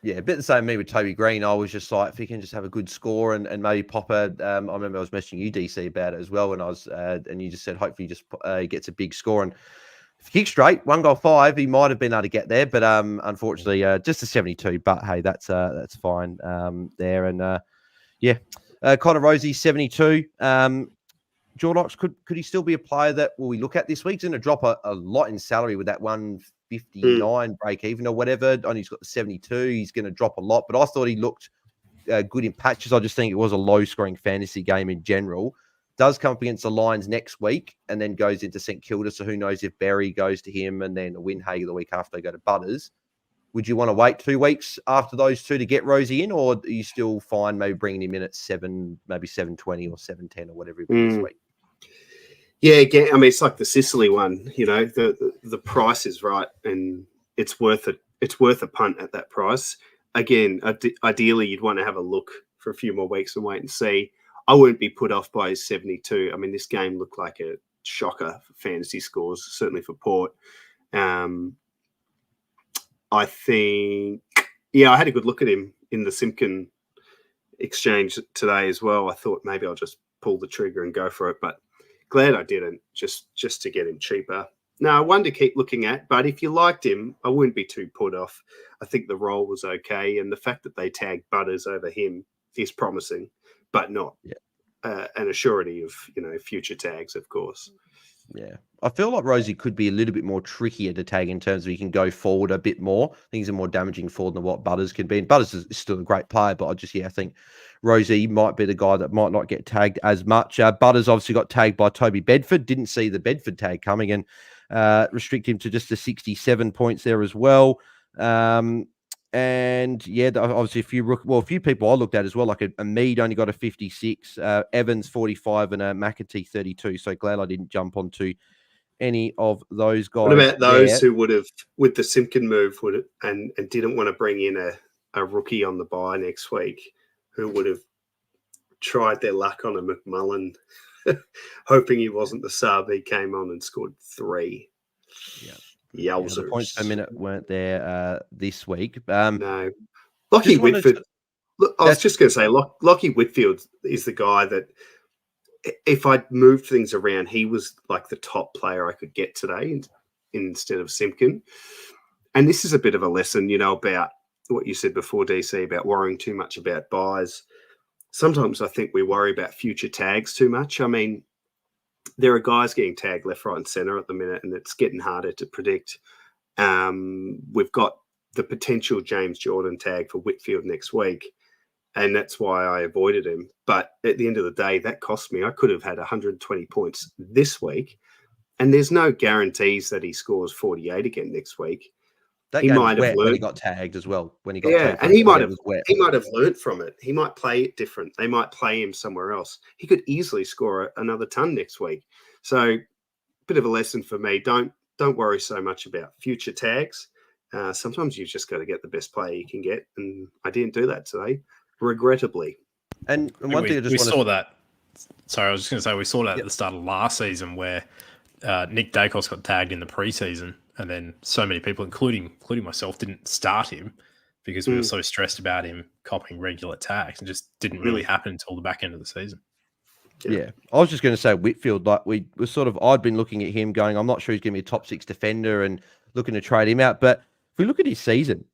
Yeah, a bit the same me with Toby Green. I was just like, if he can just have a good score and maybe pop I remember I was messaging you, DC, about it as well, and and you just said hopefully he gets a big score. And if he kicks straight, 1 goal 5, he might have been able to get there, but unfortunately, just a 72. But hey, that's fine there. And Connor Rosie 72. Jordox, could he still be a player that we look at this week? He's going to drop a lot in salary with that 159 break even or whatever. Only he's got the 72. He's going to drop a lot, but I thought he looked good in patches. I just think it was a low-scoring fantasy game in general. Does come up against the Lions next week and then goes into St Kilda, so who knows if Berry goes to him and then a Windhager the week after they go to Butters. Would you want to wait 2 weeks after those two to get Rosie in, or are you still fine maybe bringing him in at 7, maybe 720 or 710 or whatever it is this week? Yeah, again, I mean, it's like the Sicily one. You know, the price is right, and it's worth it. It's worth a punt at that price. Again, ideally, you'd want to have a look for a few more weeks and wait and see. I wouldn't be put off by his 72. I mean, this game looked like a shocker for fantasy scores, certainly for Port. I think, I had a good look at him in the Simpkin exchange today as well. I thought maybe I'll just pull the trigger and go for it, but glad I didn't, just to get him cheaper. Now, one to keep looking at, but if you liked him, I wouldn't be too put off. I think the role was okay, and the fact that they tagged Butters over him is promising, but not an assurity of future tags, of course. Yeah. I feel like Rosie could be a little bit more trickier to tag in terms of he can go forward a bit more. Things are more damaging forward than what Butters can be. And Butters is still a great player, but I think Rosie might be the guy that might not get tagged as much. Butters obviously got tagged by Toby Bedford. Didn't see the Bedford tag coming and restrict him to just the 67 points there as well. And yeah, obviously a few people I looked at as well, like a Mead only got a 56, Evans 45, and a McAtee 32. So glad I didn't jump onto any of those guys. What about those there. who would have, with the Simpkin move, and didn't want to bring in a rookie on the bye next week, who would have tried their luck on a McMullen, hoping he wasn't the sub? He came on and scored 3. Yeah. Yowzers. The points per minute weren't there this week. No. Lockie Whitfield. Look, I was just going to say, Lockie Whitfield is the guy that, if I'd moved things around, he was like the top player I could get today instead of Simpkin. And this is a bit of a lesson, about what you said before, DC, about worrying too much about buys. Sometimes I think we worry about future tags too much. I mean, there are guys getting tagged left, right, and centre at the minute, and it's getting harder to predict. We've got the potential James Jordan tag for Whitfield next week, and that's why I avoided him. But at the end of the day, that cost me. I could have had 120 points this week, and there's no guarantees that he scores 48 again next week. That he might have learned when he got tagged as well. When he got tagged, and he might have learned from it. He might play it different. They might play him somewhere else. He could easily score another ton next week. So, bit of a lesson for me. Don't worry so much about future tags. Sometimes you've just got to get the best player you can get, and I didn't do that today, regrettably. And one thing we saw that. Sorry, I was just going to say we saw that at the start of last season where Nick Dacos got tagged in the preseason, and then so many people, including myself, didn't start him because we were so stressed about him copying regular tags. It just didn't really happen until the back end of the season. Yeah. I was just going to say Whitfield, like we were I'd been looking at him going, I'm not sure he's going to be a top 6 defender and looking to trade him out. But if we look at his season,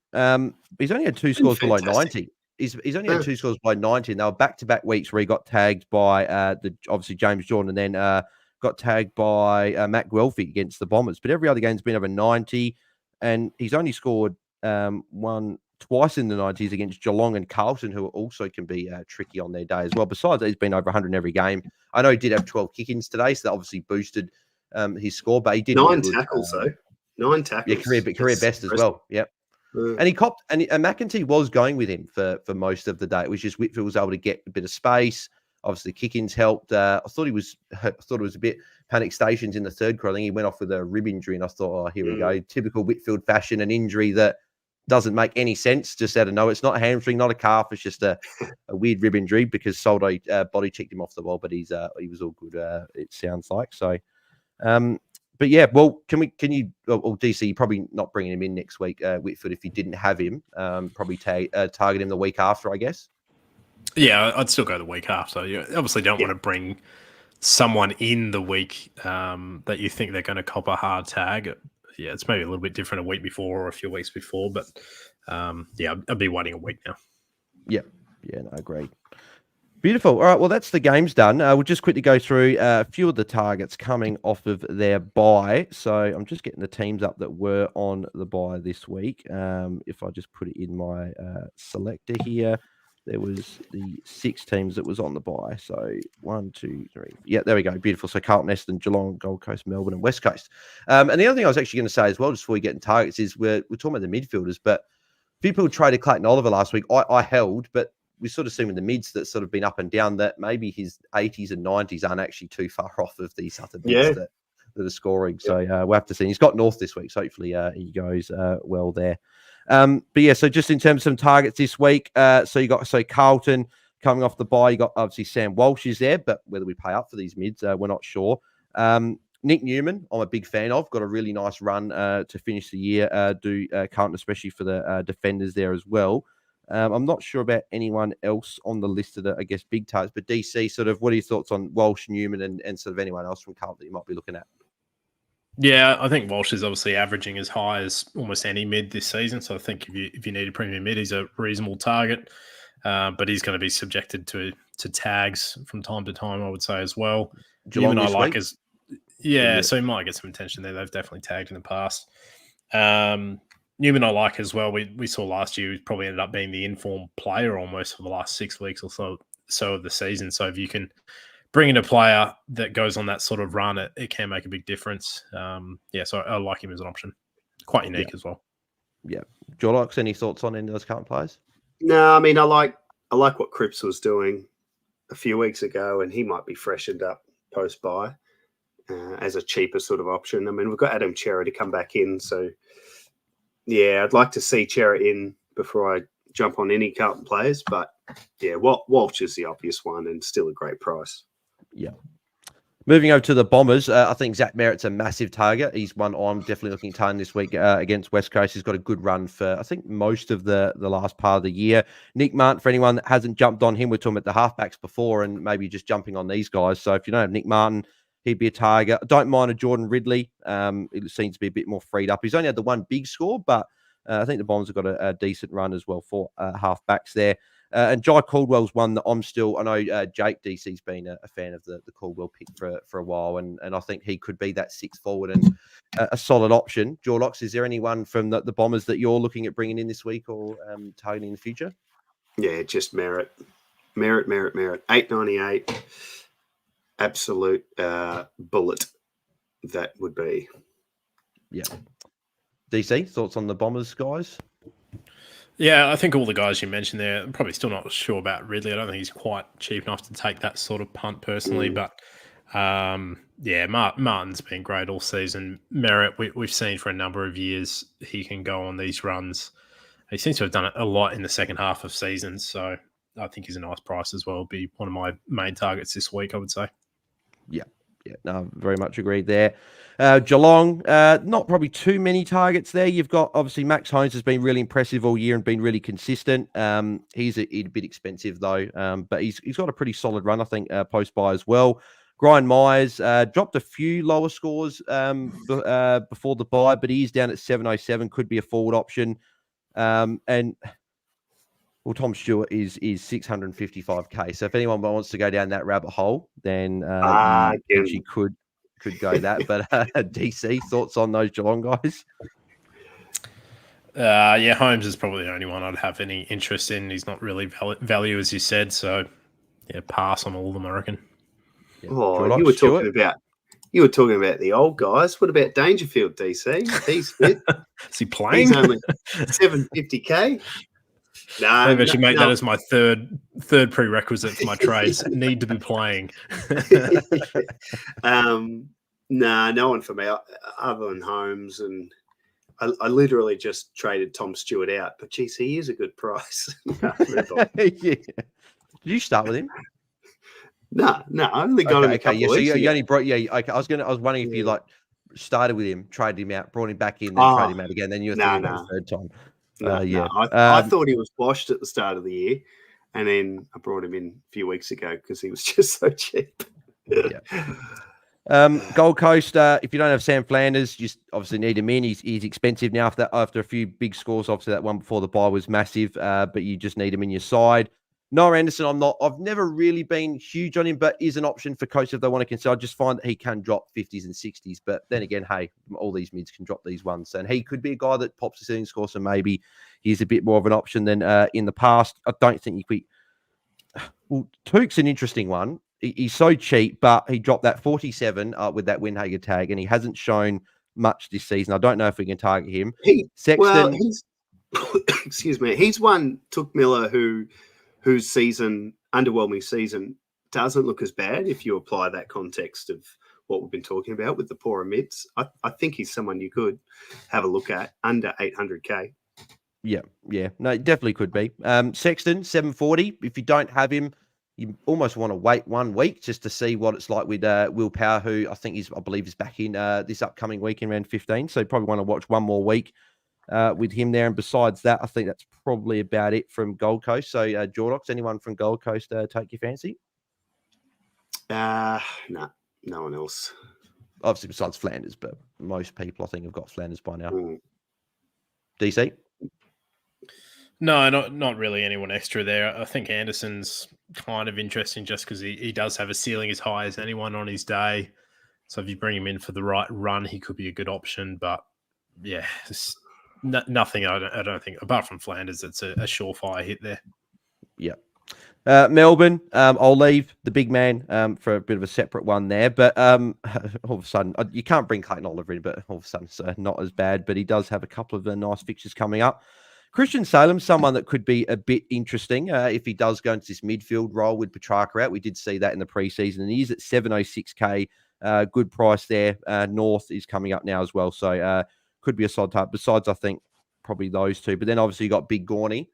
he's only had 2 scores below 90. He's only had 2 scores below 90, and they were back-to-back weeks where he got tagged by obviously James Jordan, and then got tagged by Matt Guelphy against the Bombers. But every other game's been over 90, and he's only scored twice in the 90s against Geelong and Carlton, who also can be tricky on their day as well. Besides that, he's been over 100 in every game. I know he did have 12 kick-ins today, so that obviously boosted his score, but he did 9 tackles, though. 9 tackles. Yeah, career best as well. Yep. And he copped, and McEntee was going with him for most of the day. It was just Whitfield was able to get a bit of space. Obviously, kick-ins helped. I thought it was a bit panic stations in the third quarter. I think he went off with a rib injury, and I thought, oh, here we go. Typical Whitfield fashion, an injury that doesn't make any sense just out of nowhere. It's not a hamstring, not a calf. It's just a weird rib injury because Soldo body checked him off the ball, but he was all good, it sounds like. So, but yeah, well, DC, you're probably not bringing him in next week, Whitfield, if you didn't have him. Probably target him the week after, I guess. Yeah, I'd still go the week after. You obviously don't want to bring someone in the week that you think they're going to cop a hard tag. Yeah, it's maybe a little bit different a week before or a few weeks before, but I'd be waiting a week now. Yeah, no, agreed. Beautiful. All right, well, that's the games done. We'll just quickly go through a few of the targets coming off of their bye. So I'm just getting the teams up that were on the bye this week. If I just put it in my selector here, there was the 6 teams that was on the bye. So 1, 2, 3. Yeah, there we go. Beautiful. So Carlton, Essendon, Geelong, Gold Coast, Melbourne, and West Coast. And the other thing I was actually going to say as well, just before we get in targets, is we're talking about the midfielders, but people traded Clayton Oliver last week. I held, but we sort of seen with the mids that sort of been up and down that maybe his 80s and 90s aren't actually too far off of these other mids that are scoring. So we'll have to see. He's got North this week, so hopefully he goes well there. But yeah, so just in terms of some targets this week, so you got Carlton coming off the bye. You got obviously Sam Walsh is there, but whether we pay up for these mids, we're not sure. Nick Newman, I'm a big fan of. Got a really nice run to finish the year. Carlton, especially for the defenders there as well. I'm not sure about anyone else on the list of the, I guess, big targets, but DC, sort of, what are your thoughts on Walsh, Newman, and sort of anyone else from Carlton that you might be looking at? Yeah, I think Walsh is obviously averaging as high as almost any mid this season. So I think if you need a premium mid, he's a reasonable target. But he's going to be subjected to tags from time to time, I would say as well. Geelong Newman I like week? Yeah, so he might get some attention there. They've definitely tagged in the past. Newman I like as well. We saw last year he probably ended up being the informed player almost for the last 6 weeks or so of the season. So if you can bring in a player that goes on that sort of run, it can make a big difference. So I like him as an option. Quite unique as well. Yeah. Jordox, any thoughts on any of those current players? No, I mean, I like what Cripps was doing a few weeks ago, and he might be freshened up post-buy as a cheaper sort of option. I mean, we've got Adam Chera to come back in, so yeah, I'd like to see Chera in before I jump on any Carlton players, but yeah, Walsh is the obvious one and still a great price. Yeah. Moving over to the Bombers, I think Zach Merritt's a massive target. He's one I'm definitely looking to target this week against West Coast. He's got a good run for, I think, most of the last part of the year. Nick Martin, for anyone that hasn't jumped on him, we're talking about the halfbacks before and maybe just jumping on these guys. So if you don't have Nick Martin, he'd be a target. I don't mind a Jordan Ridley. It seems to be a bit more freed up. He's only had the one big score, but I think the Bombers have got a decent run as well for halfbacks there. And Jai Caldwell's one that I know Jake DC's been a fan of the Caldwell pick for a while, and I think he could be that sixth forward and a solid option. Jordox, is there anyone from the Bombers that you're looking at bringing in this week or targeting in the future? Yeah, just Merritt. 898. Absolute bullet that would be. Yeah. DC, thoughts on the Bombers, guys? Yeah, I think all the guys you mentioned there, I'm probably still not sure about Ridley. I don't think he's quite cheap enough to take that sort of punt personally. But Martin's been great all season. Merritt, we've seen for a number of years he can go on these runs. He seems to have done it a lot in the second half of seasons. So I think he's a nice price as well. Be one of my main targets this week, I would say. Yeah, no, very much agreed there. Geelong, not probably too many targets there. You've got, obviously, Max Holmes has been really impressive all year and been really consistent. He's a bit expensive, though, but he's got a pretty solid run, I think, post-buy as well. Brian Myers dropped a few lower scores before the buy, but he is down at 707, could be a forward option. Well, Tom Stewart is 655k. So if anyone wants to go down that rabbit hole, then she could go that. But DC, thoughts on those Geelong guys? Holmes is probably the only one I'd have any interest in. He's not really value, as you said. So yeah, pass on all of them, I reckon. Yeah. Oh, you were talking about the old guys. What about Dangerfield, DC? He's fit. Is he playing? He's only 750k. No, maybe I should make that as my third prerequisite for my trades. Need to be playing. No one for me other than Holmes, and I literally just traded Tom Stewart out. But geez, he is a good price. Yeah. Did you start with him? No, I only got him a couple of weeks so you ago. only brought okay. I was wondering if you started with him, traded him out, brought him back in, then traded him out again. Then you were thinking about the third time. I thought he was washed at the start of the year, and then I brought him in a few weeks ago because he was just so cheap. Gold Coast, if you don't have Sam Flanders, you obviously need him in. He's expensive now after a few big scores. Obviously, that one before the bye was massive, but you just need him in your side. Noah Anderson, I've never really been huge on him, but is an option for coach if they want to consider. I just find that he can drop 50s and 60s, but then again, hey, all these mids can drop these ones, and he could be a guy that pops a ceiling score, so maybe he's a bit more of an option than in the past. I don't think you could. Well, Tuke's an interesting one. He's so cheap, but he dropped that 47 with that Windhager tag, and he hasn't shown much this season. I don't know if we can target him. Sexton, excuse me, he's one Took Miller whose underwhelming season doesn't look as bad if you apply that context of what we've been talking about with the poorer mids. I think he's someone you could have a look at under 800k. Yeah. No, it definitely could be. Sexton, 740. If you don't have him, you almost want to wait 1 week just to see what it's like with Will Power, who I believe is back in this upcoming week in round 15. So you probably want to watch one more week with him there. And besides that, I think that's probably about it from Gold Coast. So Jordox, anyone from Gold Coast take your fancy? No one else. Obviously besides Flanders, but most people I think have got Flanders by now. DC? No, not really anyone extra there. I think Anderson's kind of interesting just because he does have a ceiling as high as anyone on his day. So if you bring him in for the right run, he could be a good option. But yeah, nothing. I don't think apart from Flanders, it's a surefire hit there. Yeah. Melbourne, I'll leave the big man for a bit of a separate one there. But all of a sudden, you can't bring Clayton Oliver in, but all of a sudden it's not as bad. But he does have a couple of nice fixtures coming up. Christian Salem, someone that could be a bit interesting if he does go into this midfield role with Petrarca out. We did see that in the preseason, and he is at 706k. Good price there. North is coming up now as well, so could be a solid type. Besides, I think probably those two. But then obviously you got Big Gorney.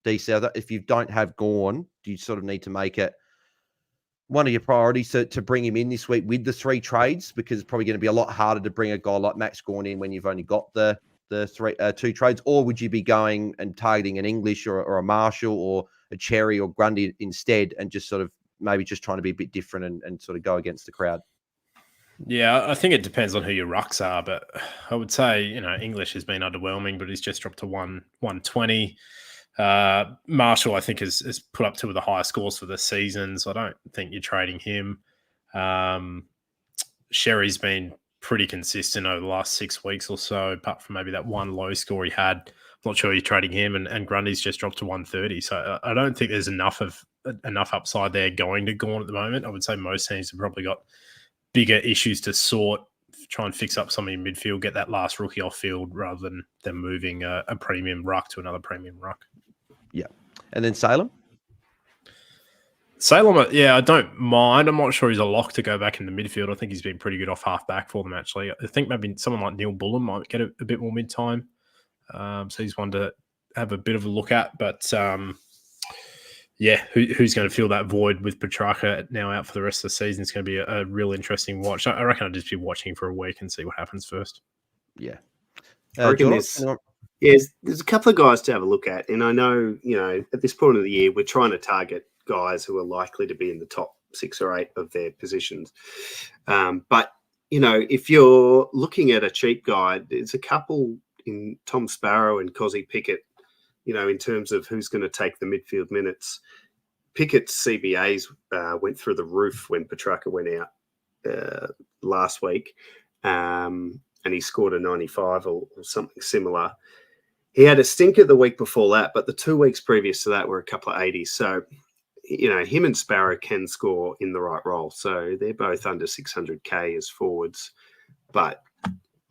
DC, if you don't have Gorn, do you sort of need to make it one of your priorities to bring him in this week with the 3 trades? Because it's probably going to be a lot harder to bring a guy like Max Gorn in when you've only got the 2 trades. Or would you be going and targeting an English or a Marshall or a Cherry or Grundy instead, and just sort of maybe just trying to be a bit different and sort of go against the crowd? Yeah, I think it depends on who your rucks are, but I would say, English has been underwhelming, but he's just dropped to 120. Marshall, I think, has put up 2 of the highest scores for the season, so I don't think you're trading him. Sherry's been pretty consistent over the last 6 weeks or so, apart from maybe that one low score he had. I'm not sure you're trading him, and Grundy's just dropped to 130. So I don't think there's enough upside there going to Gawn at the moment. I would say most teams have probably got bigger issues to sort, try and fix up some of your midfield, get that last rookie off field rather than them moving a premium ruck to another premium ruck. Yeah. And then Salem? Salem, yeah, I don't mind. I'm not sure he's a lock to go back in the midfield. I think he's been pretty good off half back for them, actually. I think maybe someone like Neil Bullen might get a bit more mid-time. So he's one to have a bit of a look at. But, yeah, who's going to fill that void with Petrarca now out for the rest of the season? It's going to be a real interesting watch. I reckon I'll just be watching for a week and see what happens first. Yeah. I reckon there's a couple of guys to have a look at. And I know, at this point of the year, we're trying to target guys who are likely to be in the top 6 or 8 of their positions. But, if you're looking at a cheap guy, there's a couple in Tom Sparrow and Cozzy Pickett, in terms of who's going to take the midfield minutes. Pickett's CBAs went through the roof when Petrarca went out last week, and he scored a 95 or something similar. He had a stinker the week before that, but the 2 weeks previous to that were a couple of 80s. So, him and Sparrow can score in the right role. So they're both under 600k as forwards. But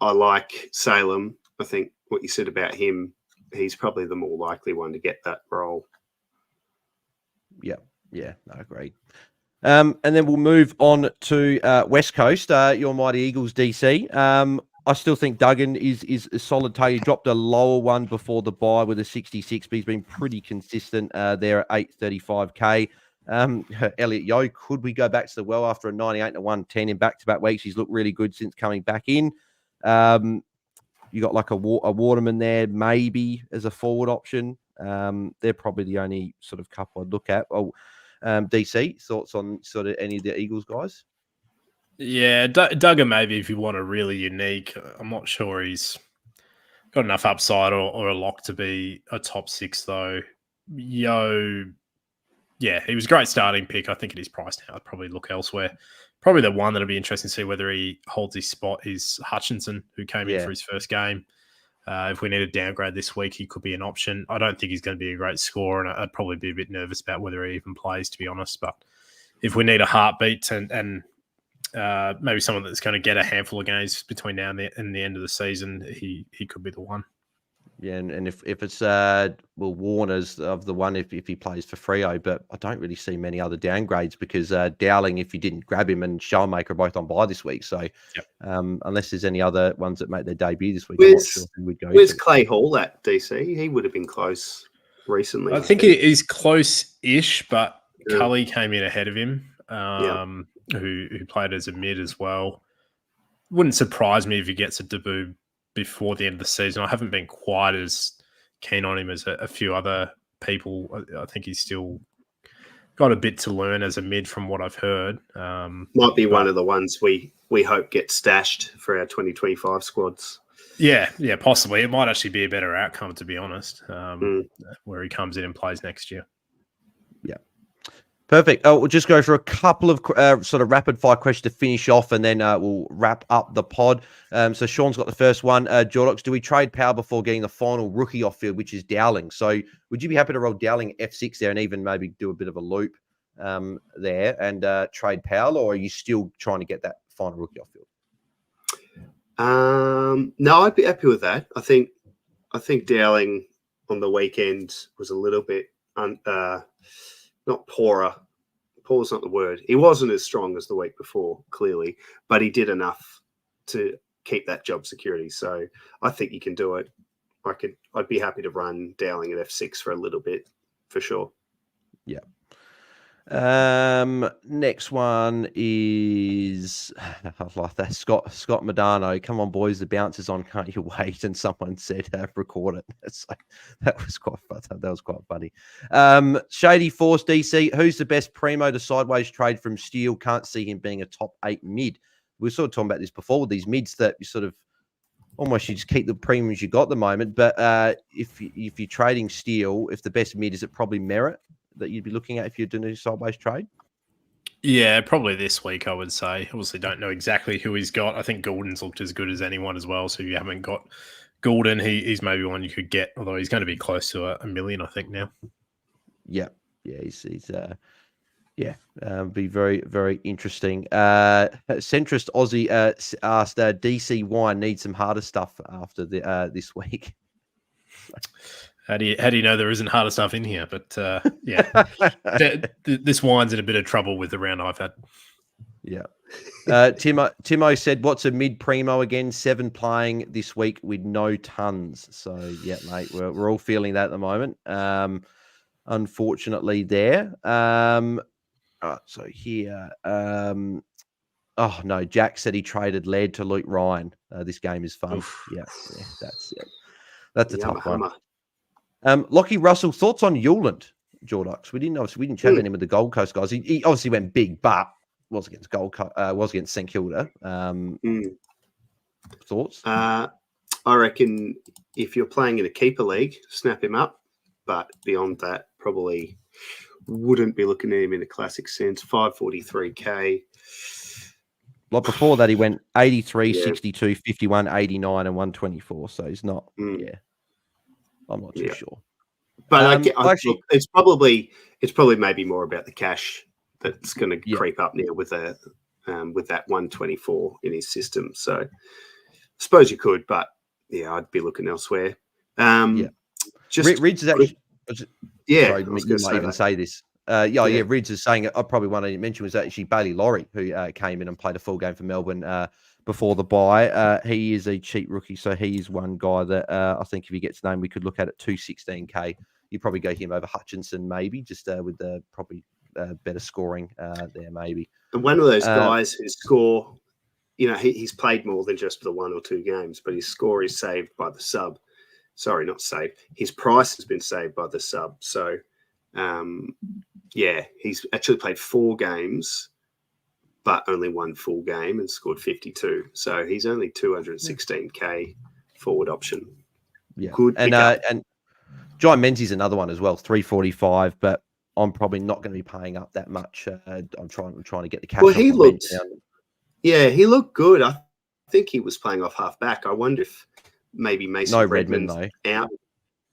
I like Salem. I think what you said about him, he's probably the more likely one to get that role. Yeah, I agree. And then we'll move on to West Coast, your mighty Eagles DC. I still think Duggan is a solid target. He dropped a lower one before the bye with a 66, but he's been pretty consistent there at 835k. Elliot Yeo, could we go back to the well after a 98 and a 110 in back-to-back weeks? He's looked really good since coming back in. You got like a Waterman there, maybe as a forward option. They're probably the only sort of couple I'd look at. DC, thoughts on sort of any of the Eagles guys? Yeah, Duggan maybe if you want a really unique. I'm not sure he's got enough upside or a lock to be a top 6 though. Yo, yeah, he was a great starting pick. I think at his price now, I'd probably look elsewhere. Probably the one that'll be interesting to see whether he holds his spot is Hutchinson, who came in for his first game. If we need a downgrade this week, he could be an option. I don't think he's going to be a great scorer, and I'd probably be a bit nervous about whether he even plays, to be honest. But if we need a heartbeat and maybe someone that's going to get a handful of games between now and the end of the season, he could be the one. Yeah, and if it's Warner's of the one if he plays for Freo, but I don't really see many other downgrades because Dowling, if you didn't grab him, and Schoenmaker are both on bye this week. So unless there's any other ones that make their debut this week, I'm not sure who would go. Where's Clay Hall at, DC? He would have been close recently. I think he's close-ish, but Cully came in ahead of him, who played as a mid as well. Wouldn't surprise me if he gets a debut before the end of the season. I haven't been quite as keen on him as a few other people. I think he's still got a bit to learn as a mid from what I've heard. Might be one of the ones we hope get stashed for our 2025 squads. Yeah, possibly. It might actually be a better outcome, to be honest, where he comes in and plays next year. Yeah. Perfect. We'll just go for a couple of sort of rapid fire questions to finish off, and then we'll wrap up the pod. So Sean's got the first one. Jordox, do we trade Power before getting the final rookie off field, which is Dowling? So would you be happy to roll Dowling F6 there and even maybe do a bit of a loop there and trade Powell, or are you still trying to get that final rookie off field? No, I'd be happy with that. I think Dowling on the weekend was a little bit not poorer. Poor's not the word. He wasn't as strong as the week before, clearly, but he did enough to keep that job security. So I think you can do it. I'd be happy to run Dowling at F6 for a little bit, for sure. Yeah. Next one is I like that Scott Medano. Come on, boys, the bounce is on. Can't you wait? And someone said record it. So that was quite fun. That was quite funny. Shady Force DC. Who's the best primo to sideways trade from Steele? Can't see him being a top 8 mid. We were sort of talking about this before with these mids that you sort of almost you just keep the premiums you got at the moment. But if you're trading Steele, if the best mid is it probably Merritt that you'd be looking at if you're doing a sideways trade? Yeah, probably this week, I would say. Obviously, don't know exactly who he's got. I think Gordon's looked as good as anyone as well. So if you haven't got Gordon, he's maybe one you could get, although he's going to be close to a million, I think, now. Yeah. He's be very, very interesting. Centrist Aussie asked, DC1 needs some harder stuff after this week. How do you know there isn't harder stuff in here? But yeah, this wine's in a bit of trouble with the round I've had. Yeah. Timo said, what's a mid primo again? 7 playing this week with no tons. So yeah, mate, we're all feeling that at the moment. Unfortunately there. All right, so here, oh no, Jack said he traded Laird to Luke Ryan. This game is fun. Yeah, that's a tough one. Lockie Russell, thoughts on Hewland, Jordox? We didn't chat about him with the Gold Coast guys. He obviously went big, but was against was against St Kilda. Thoughts? I reckon if you're playing in a keeper league, snap him up. But beyond that, probably wouldn't be looking at him in a classic sense. 543k. Like before that, he went 83, 62, 51, 89, and 124. So he's not. Yeah. I'm not too sure, but actually, it's probably maybe more about the cash that's going to creep up now with that 124 in his system. So, I suppose you could, but yeah, I'd be looking elsewhere. Just Ridge is actually. Sorry, I was you might even say this. Ridge is saying it. I probably wanted to mention was actually Bailey Laurie, who came in and played a full game for Melbourne before the bye. He is a cheap rookie, so he is one guy that I think if he gets named, we could look at 216k. You probably go him over Hutchinson, maybe just with the probably better scoring there, maybe. And one of those guys who score, he's played more than just the 1 or 2 games, but his score is saved by the sub. Sorry, not saved. His price has been saved by the sub. So, he's actually played 4 games, but only 1 full game and scored 52. So he's only 216k forward option. Yeah, good. And John Menzies another one as well, 345. But I'm probably not going to be paying up that much. I'm trying to get the cash. Well, he looked good. I think he was playing off half back. I wonder if maybe Mason Redmond though out.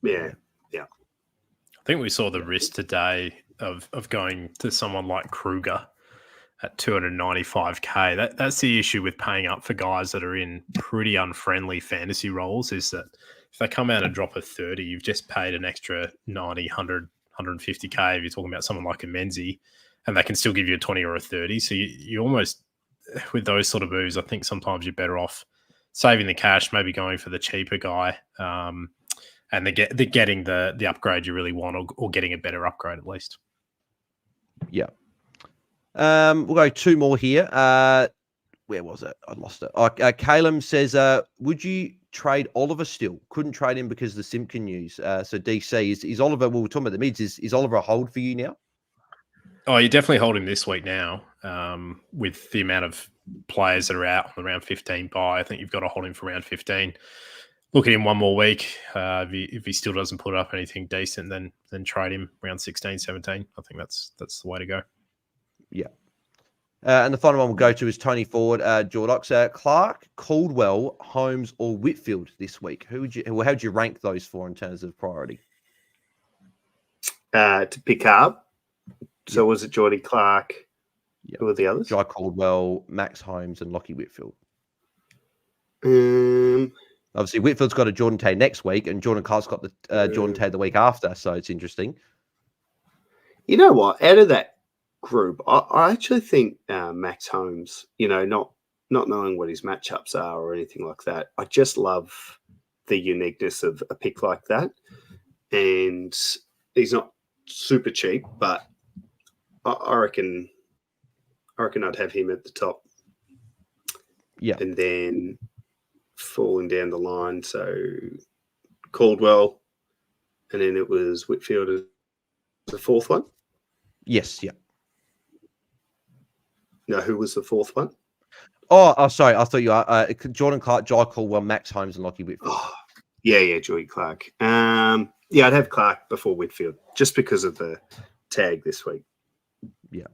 Yeah. I think we saw the risk today of going to someone like Kruger at 295k. That's the issue with paying up for guys that are in pretty unfriendly fantasy roles, is that if they come out and drop a 30, you've just paid an extra 90, 100, 150k if you're talking about someone like a Menzie, and they can still give you a 20 or a 30. So you almost, with those sort of moves, I think sometimes you're better off saving the cash, maybe going for the cheaper guy, and they're getting the upgrade you really want, or getting a better upgrade at least. Yeah. We'll go 2 more here. Where was it? I lost it. Caleb says, would you trade Oliver still? Couldn't trade him because of the Simpkin news. So DC, is Oliver, well, we're talking about the mids, is Oliver a hold for you now? Oh, you're definitely holding this week now, with the amount of players that are out on the round 15 bye. I think you've got to hold him for round 15. look at him one more week. If he still doesn't put up anything decent, then trade him around 16, 17. I think that's the way to go. Yeah. And the final one we'll go to is Tony Ford, Jordox. Clark, Caldwell, Holmes, or Whitfield this week. How would you rank those four in terms of priority? To pick up. So was it Geordie Clark? Yep. Who were the others? Jai Caldwell, Max Holmes, and Lockie Whitfield. Obviously, Whitfield's got a Jordan Tay next week, and Jordan Clark's got the Jordan Tay the week after, so it's interesting. You know what? Out of that group, I actually think Max Holmes, not knowing what his matchups are or anything like that, I just love the uniqueness of a pick like that. And he's not super cheap, but I reckon I'd have him at the top. Yeah. And then falling down the line, so Caldwell, and then it was Whitfield as the fourth one? Yes, yeah. No, who was the fourth one? Oh, sorry. I thought you are Jordan Clark, Jai Caldwell, Max Holmes, and Lockie Whitfield. Oh, yeah, Jordy Clark. Yeah, I'd have Clark before Whitfield just because of the tag this week. Yeah.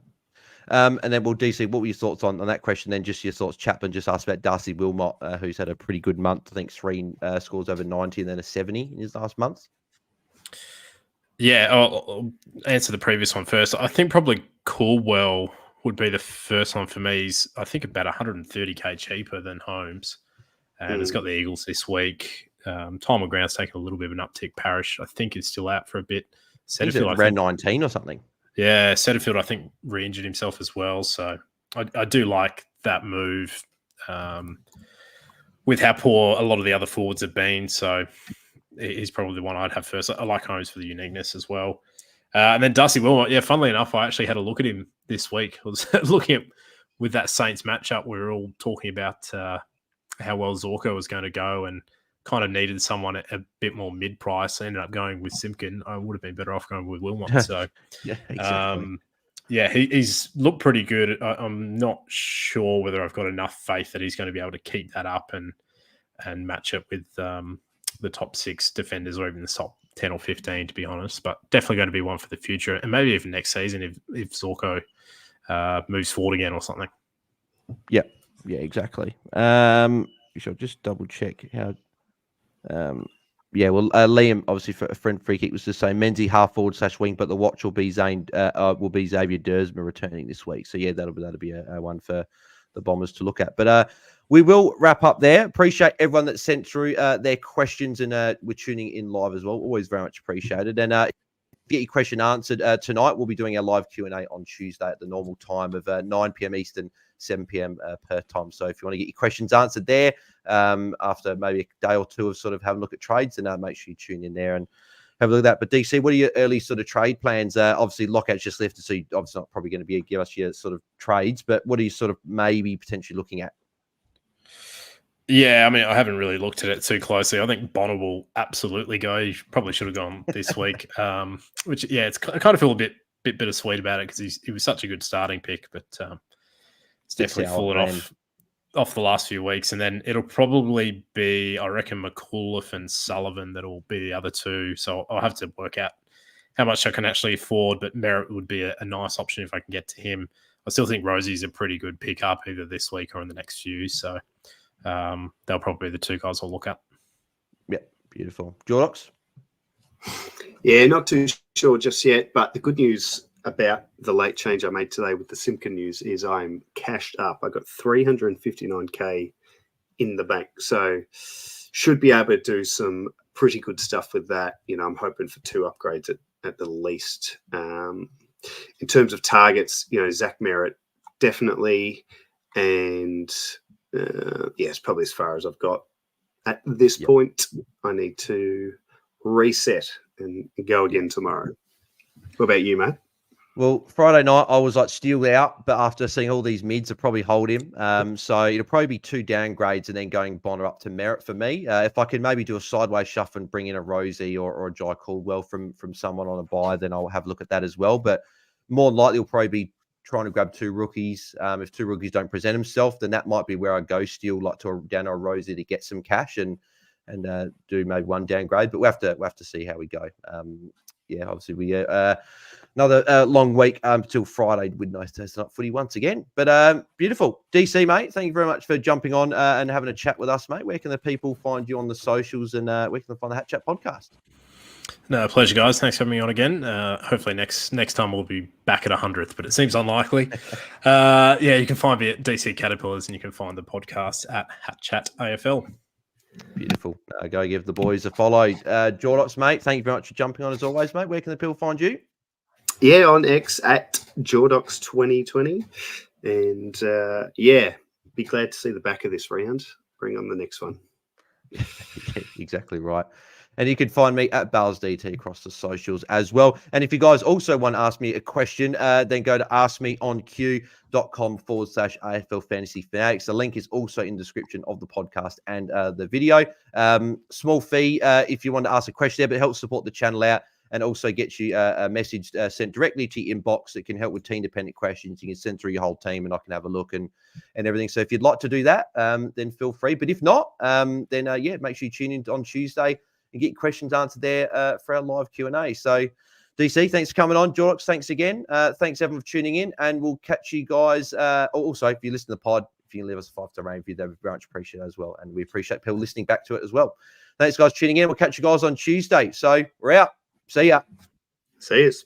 And then DC, what were your thoughts on that question? Then just your thoughts. Chapman just asked about Darcy Wilmot, who's had a pretty good month. I think 3 scores over 90 and then a 70 in his last month. Yeah, I'll answer the previous one first. I think probably Caldwell would be the first one for me. He's, I think, about 130k cheaper than Holmes. And it's got the Eagles this week. Tom McGrath's taken a little bit of an uptick. Parrish, I think, is still out for a bit. Setterfield, around 19 or something. Yeah, Setterfield, I think, re-injured himself as well. So I do like that move with how poor a lot of the other forwards have been. So he's probably the one I'd have first. I like Holmes for the uniqueness as well. And then Darcy Wilmot, yeah, funnily enough, I actually had a look at him this week. I was looking at, with that Saints matchup, we were all talking about how well Zorko was going to go and kind of needed someone a bit more mid-price. I ended up going with Simpkin. I would have been better off going with Wilmot. So, yeah, exactly. He's looked pretty good. I'm not sure whether I've got enough faith that he's going to be able to keep that up and match it with the top 6 defenders or even the top 10 or 15, to be honest. But definitely going to be one for the future, and maybe even next season if Zorko moves forward again or something. Yeah, exactly. You should just double check how. Liam, obviously, for a friend free kick was the same. Menzies half forward / wing, but the watch will be Xavier Dersma returning this week. So yeah, that'll be a one for the Bombers to look at. But we will wrap up there. Appreciate everyone that sent through their questions, and we're tuning in live as well. Always very much appreciated. And get your question answered tonight. We'll be doing our live Q&A on Tuesday at the normal time of 9 p.m. Eastern, 7 p.m. Perth time. So if you want to get your questions answered there after maybe a day or two of sort of having a look at trades, then make sure you tune in there and have a look at that. But DC, what are your early sort of trade plans? Obviously, Lockout's just left, so you're obviously not probably going to give us your sort of trades, but what are you sort of maybe potentially looking at? Yeah, I mean, I haven't really looked at it too closely. I think Bonner will absolutely go. He probably should have gone this week. Which, yeah, I kind of feel a bit bittersweet about it because he was such a good starting pick, but it's definitely fallen off the last few weeks. And then it'll probably be, I reckon, McAuliffe and Sullivan that'll be the other two. So I'll have to work out how much I can actually afford, but Merritt would be a nice option if I can get to him. I still think Rosie's a pretty good pickup either this week or in the next few. So they'll probably be the two guys I'll look at. Yeah, beautiful. Jordox? Yeah, not too sure just yet, but the good news about the late change I made today with the Simpkin news is I'm cashed up. I got 359k in the bank, so should be able to do some pretty good stuff with that. I'm hoping for 2 upgrades at the least. In terms of targets, Zach Merritt definitely, and it's probably as far as I've got at this point. I need to reset and go again tomorrow. What about you, Matt? Well, Friday night I was still out, but after seeing all these mids, I'll probably hold him. So it'll probably be 2 downgrades and then going Bonner up to Merritt for me. If I can maybe do a sideways shuffle and bring in a Rosie or a Jai Caldwell from someone on a buy, then I'll have a look at that as well. But more than likely, we'll probably be trying to grab 2 rookies. If 2 rookies don't present themselves, then that might be where I go still, down to a Rosie to get some cash. And and do maybe one downgrade, but we'll have to see how we go. Obviously we another long week until Friday with nice Thursday night footy once again. But beautiful. DC, mate, thank you very much for jumping on and having a chat with us, mate. Where can the people find you on the socials, and where can they find the HatChat podcast? No, pleasure, guys. Thanks for having me on again. Hopefully next time we'll be back at 100th, but it seems unlikely. You can find me at DC Caterpillars, and you can find the podcast at HatChat AFL. Beautiful. Go give the boys a follow. Jordox, mate, thank you very much for jumping on as always, mate. Where can the people find you? Yeah, on X at Jordox 2020. And be glad to see the back of this round. Bring on the next one. Exactly right. And you can find me at Bails DT across the socials as well. And if you guys also want to ask me a question, then go to askmeonq.com/AFL Fantasy Fanatics. The link is also in the description of the podcast and the video. Small fee if you want to ask a question there, but it helps support the channel out and also gets you a message sent directly to your inbox that can help with team-dependent questions. You can send through your whole team and I can have a look and everything. So if you'd like to do that, then feel free. But if not, then make sure you tune in on Tuesday and get your questions answered there for our live Q&A. So, DC, thanks for coming on. Jordox, thanks again. Thanks, everyone, for tuning in. And we'll catch you guys. Also, if you listen to the pod, if you can leave us a 5-star rating review, that would be very much appreciated as well. And we appreciate people listening back to it as well. Thanks, guys, for tuning in. We'll catch you guys on Tuesday. So, we're out. See ya. See yous.